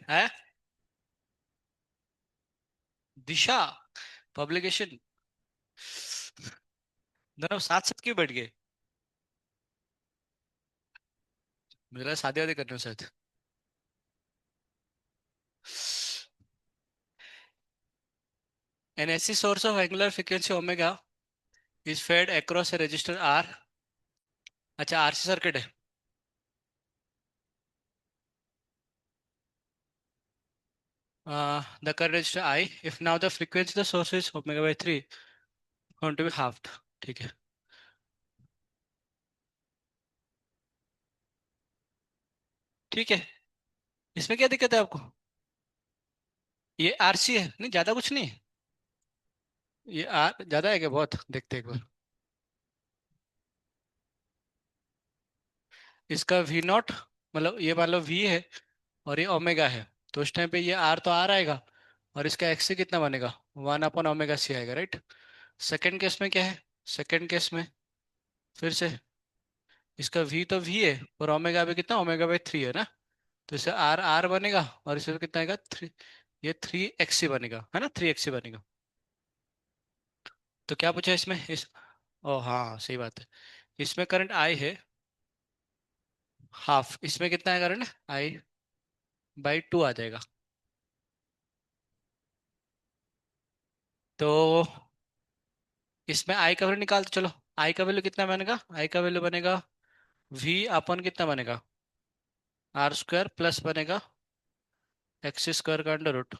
है। दिशा। पब्लिकेशन। दोनों साथ साथ क्यों बैठ गए? मुझे लगा शादी वादी करने हो शायद। An AC source of angular frequency omega is fed across a resistor R। अच्छा, आरसी सर्किट है। The current resistor I, if now the frequency of the source is omega by 3, going to be halved। ठीक है। ठीक है। इसमें क्या दिक्कत है आपको? ये आरसी है, नहीं ज्यादा कुछ नहीं है। ये आर ज्यादा है क्या? बहुत देखते हैं एक बार। इसका वी नॉट, मतलब ये मान लो वी है और ये ओमेगा है, तो उस टाइम पे ये आर तो आर आएगा, और इसका एक्स से कितना बनेगा? 1/ओमेगा सी आएगा, राइट। सेकंड केस में क्या है? सेकंड केस में फिर से इसका वी तो वी है, और ओमेगा भी कितना? ओमेगा बाई 3 है ना। तो इसे आर आर बनेगा, और इसमें कितना आएगा? 3। ये 3 एक्स सी बनेगा, है ना, 3 एक्स सी बनेगा। तो क्या पूछा इसमें इस। ओ हाँ, सही बात है। इसमें करंट आई है हाफ, इसमें कितना है करंट? I/2 आ जाएगा। तो इसमें आई का वैल्यू निकाल दो, चलो। आई का वैल्यू कितना बनेगा? आई का वैल्यू बनेगा वी अपन कितना बनेगा? R² प्लस बनेगा एक्स स्क्वायर का अंडर रूट।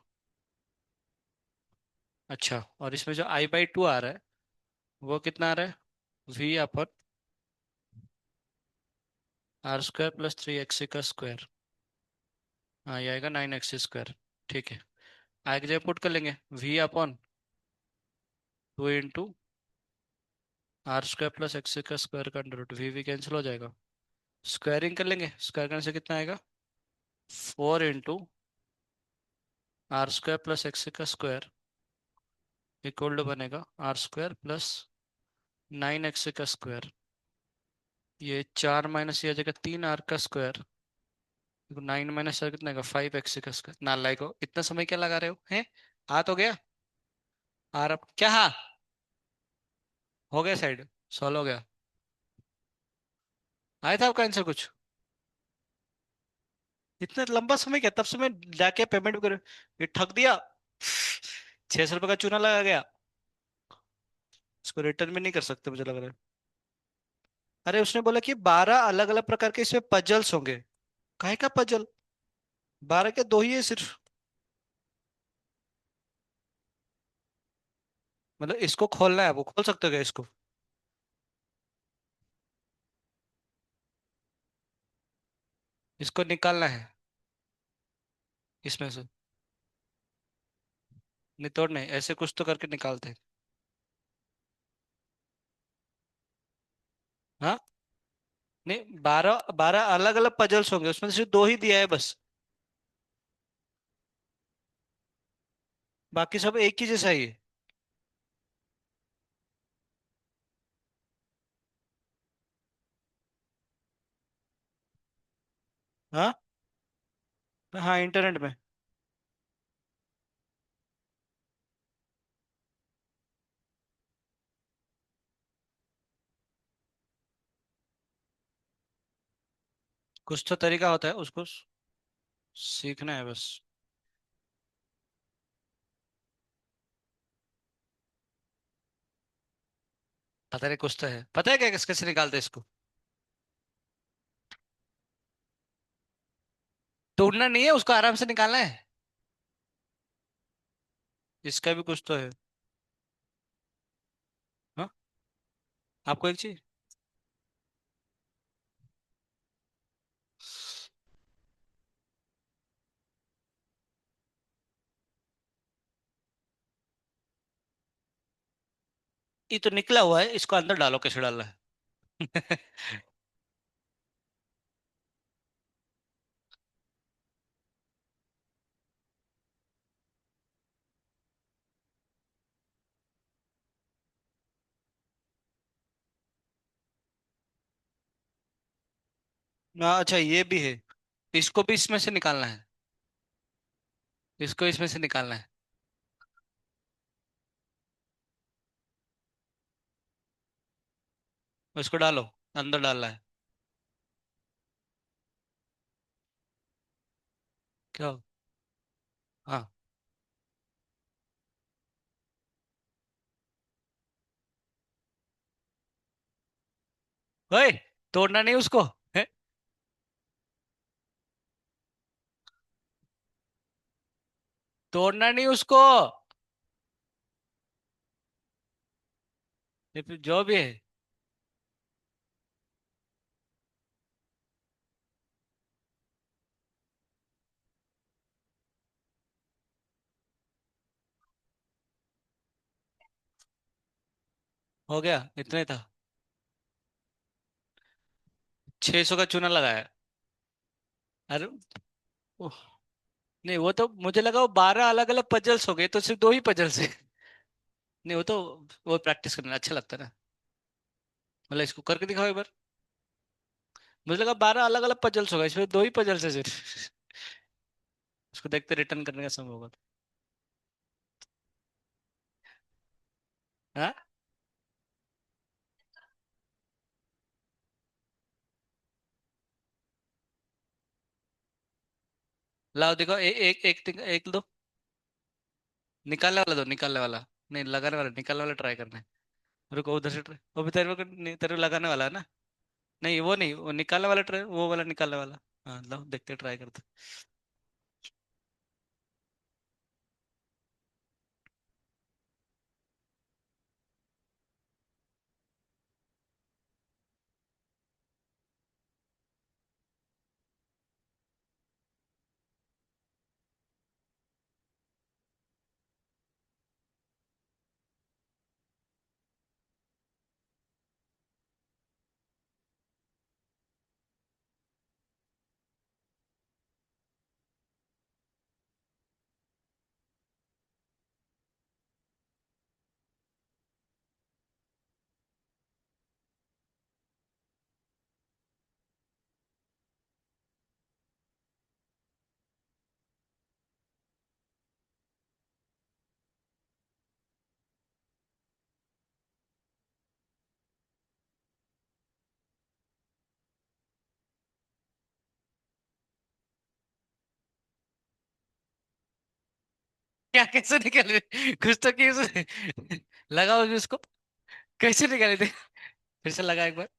अच्छा, और इसमें जो I/2 आ रहा है वो कितना आ रहा है? V upon R² plus 3 X का स्क्वायर। हाँ, ये आएगा 9 एक्स स्क्वायर। ठीक है। आई की जगह पुट कर लेंगे V upon 2 into R² plus X का स्क्वायर का अंडर रूट। वी कैंसिल हो जाएगा। स्क्वायरिंग कर लेंगे, स्क्वायर करने से कितना आएगा? 4 इंटू R² प्लस एक्स का स्क्वायर इक्वल टू बनेगा R² प्लस 9 एक्स का स्क्वायर। ये 4 माइनस ये आ जाएगा 3 R का स्क्वायर। 9 माइनस 4 कितना आएगा? 5 एक्स का स्क्वायर। नालायक हो, इतना समय क्या लगा रहे हो हैं? आ तो गया। आर अब क्या? हाँ, हो गया साइड, सॉल्व हो गया। आया था आपका आंसर कुछ? इतना लंबा समय क्या, तब से मैं जाके पेमेंट भी कर। ये ठग दिया। 600 रुपये का चूना लगा गया। इसको रिटर्न भी नहीं कर सकते मुझे लग रहा है। अरे उसने बोला कि 12 अलग अलग प्रकार के इसमें पजल्स होंगे। काहे का पजल? 12 के दो ही है सिर्फ। मतलब इसको खोलना है, वो खोल सकते हो क्या इसको? इसको निकालना है इसमें से। नहीं तोड़ नहीं, ऐसे कुछ तो करके निकालते हैं। हाँ। नहीं, 12 12 अलग अलग पजल्स होंगे, उसमें से सिर्फ दो ही दिया है बस। बाकी सब एक ही जैसा ही है। हाँ। हाँ, इंटरनेट में। कुछ तो तरीका होता है, उसको सीखना है बस। पता नहीं, कुछ तो है, पता है क्या किस कैसे निकालते हैं इसको? तोड़ना नहीं है उसको, आराम से निकालना है। इसका भी कुछ तो है। हाँ। आपको एक चीज। ये तो निकला हुआ है, इसको अंदर डालो, कैसे डालना है? हाँ, अच्छा ये भी है। इसको भी इसमें से निकालना है। इसको इसमें से निकालना है। इसको डालो। अंदर डालना है। क्या? हाँ। ओए, तोड़ना नहीं उसको। है? तोड़ना नहीं उसको। ये फिर जो भी है। हो गया, इतना ही था। 600 का चूना लगाया। अरे ओह, नहीं वो तो मुझे लगा वो 12 अलग अलग पजल्स हो गए, तो सिर्फ दो ही पजल्स है। नहीं वो तो, वो प्रैक्टिस करना अच्छा लगता है ना। मतलब इसको करके दिखाओ एक बार। मुझे लगा 12 अलग अलग पजल्स हो गए, इसमें दो ही पजल्स है सिर्फ। उसको देखते रिटर्न करने का समय होगा। हाँ। लाओ दिखाओ, एक एक दो। निकालने वाला दो, निकालने वाला। नहीं, लगाने वाला, निकालने वाला ट्राई करना है। रुको उधर से ट्राई, वो भी तेरे को नहीं, तेरे को लगाने वाला है ना। नहीं वो नहीं, वो निकालने वाला ट्राई, वो वाला निकालने वाला। हाँ लो, देखते ट्राई करते। क्या, कैसे निकल रही? कुछ तो की उसने। लगाओ अभी उसको। कैसे निकाले थे? फिर से लगा एक बार।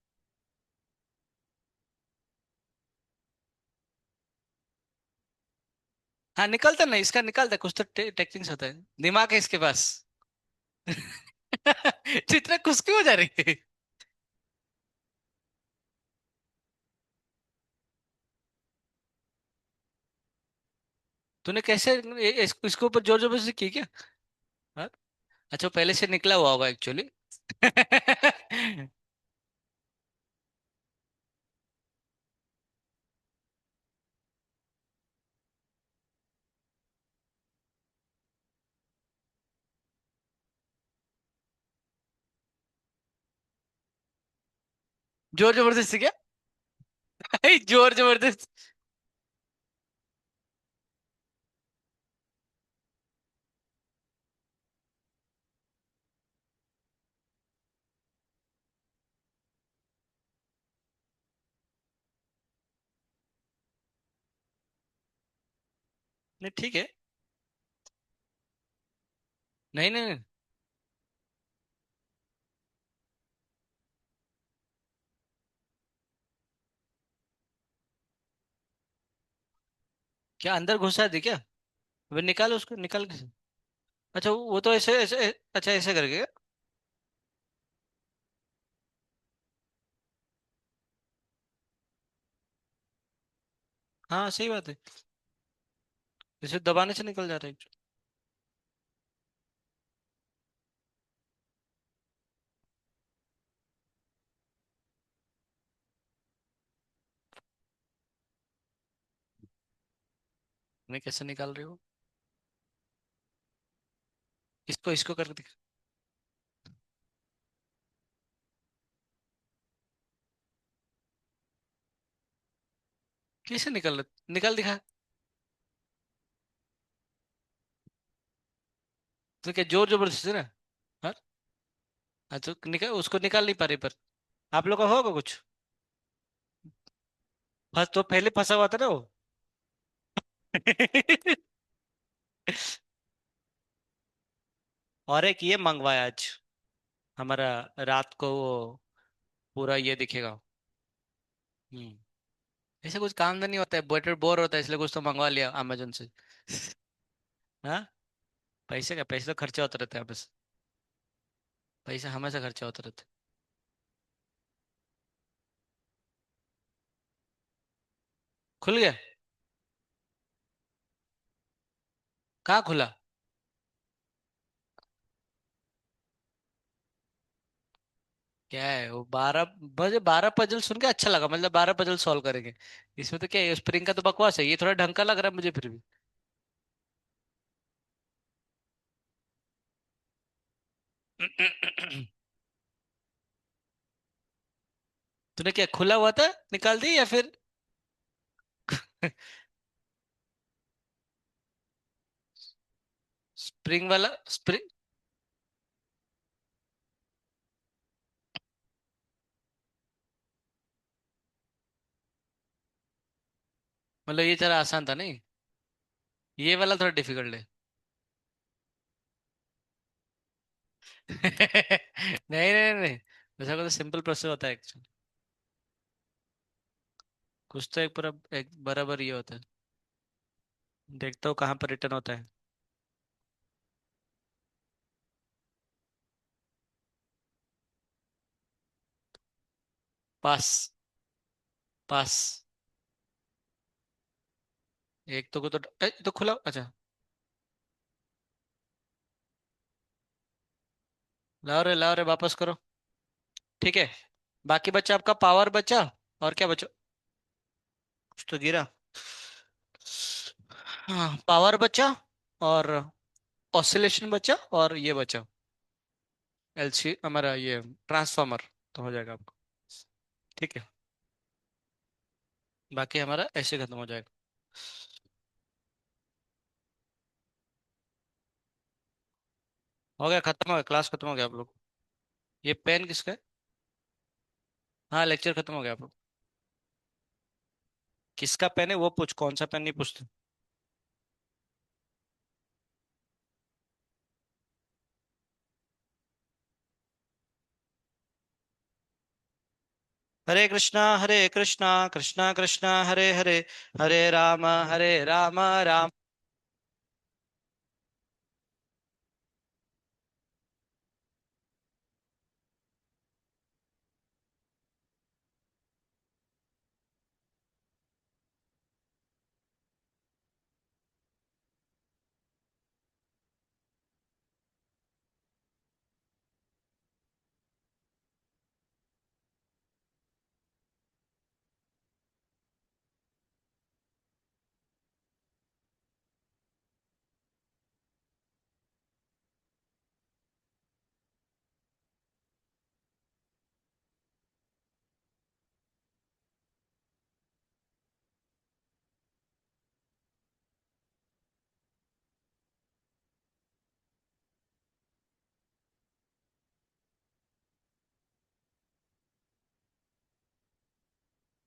हाँ निकलता नहीं, इसका निकलता है, कुछ तो टेक्निक्स होता है, दिमाग है इसके पास। तो इतना खुश क्यों हो जा रही है? तूने कैसे इसके ऊपर जोर जबरदस्ती की क्या? हाँ? अच्छा, वो पहले से निकला हुआ होगा एक्चुअली। जोर जबरदस्ती क्या? जोर जबरदस्त। नहीं ठीक है। नहीं नहीं नहीं। क्या अंदर घुसा दी क्या? वे निकाल उसको, निकाल के। अच्छा वो तो ऐसे ऐसे, अच्छा ऐसे करके। हाँ सही बात है। जैसे दबाने से निकल जाता है। नहीं, कैसे निकाल रही हो? इसको इसको करके दिखा। कैसे निकल निकल दिखा। तो क्या जोर जबरदस्ती से ना। हाँ। अच्छा निकल, उसको निकाल नहीं पा रही पर। आप लोग का होगा कुछ। फंस तो पहले फंसा हुआ था ना वो। और एक ये मंगवाया आज हमारा, रात को वो पूरा ये दिखेगा। हम्म। ऐसे कुछ काम तो नहीं होता है, बोर बोर होता है इसलिए कुछ तो मंगवा लिया अमेजोन से। हाँ। पैसे का, पैसे तो खर्चा होता रहता है बस। पैसा हमेशा खर्चा होता रहता है। खुल गया। कहाँ खुला। क्या है वो 12, मुझे 12 पजल सुन के अच्छा लगा, मतलब 12 पजल सॉल्व करेंगे। इसमें तो क्या है, स्प्रिंग का तो बकवास है, ये थोड़ा ढंग का लग रहा है मुझे फिर भी। तूने क्या खुला हुआ था निकाल दी या फिर। स्प्रिंग वाला। स्प्रिंग। मतलब ये जरा आसान था नहीं। ये वाला थोड़ा डिफिकल्ट है। नहीं नहीं नहीं। वैसा कुछ तो सिंपल प्रोसेस होता है एक्चुअली। कुछ तो एक पूरा एक बराबर ये होता है। देखता हूँ कहाँ पर रिटर्न होता है। पास। पास। एक तो तो खुला, अच्छा। लाओ रे वापस करो। ठीक है। बाकी बच्चा आपका पावर बचा। और क्या बचा। कुछ तो गिरा। हाँ पावर बचा। और ऑसिलेशन बचा और ये बचा। एलसी हमारा ये ट्रांसफॉर्मर। तो हो जाएगा आपको। ठीक है। बाकी हमारा ऐसे खत्म हो जाएगा। हो गया, खत्म हो गया, क्लास खत्म हो गया आप लोग। ये पेन किसका है। हाँ लेक्चर खत्म हो गया आप लोग। किसका पेन है वो पूछ, कौन सा पेन नहीं पूछते। हरे कृष्णा कृष्णा कृष्णा हरे हरे, हरे राम राम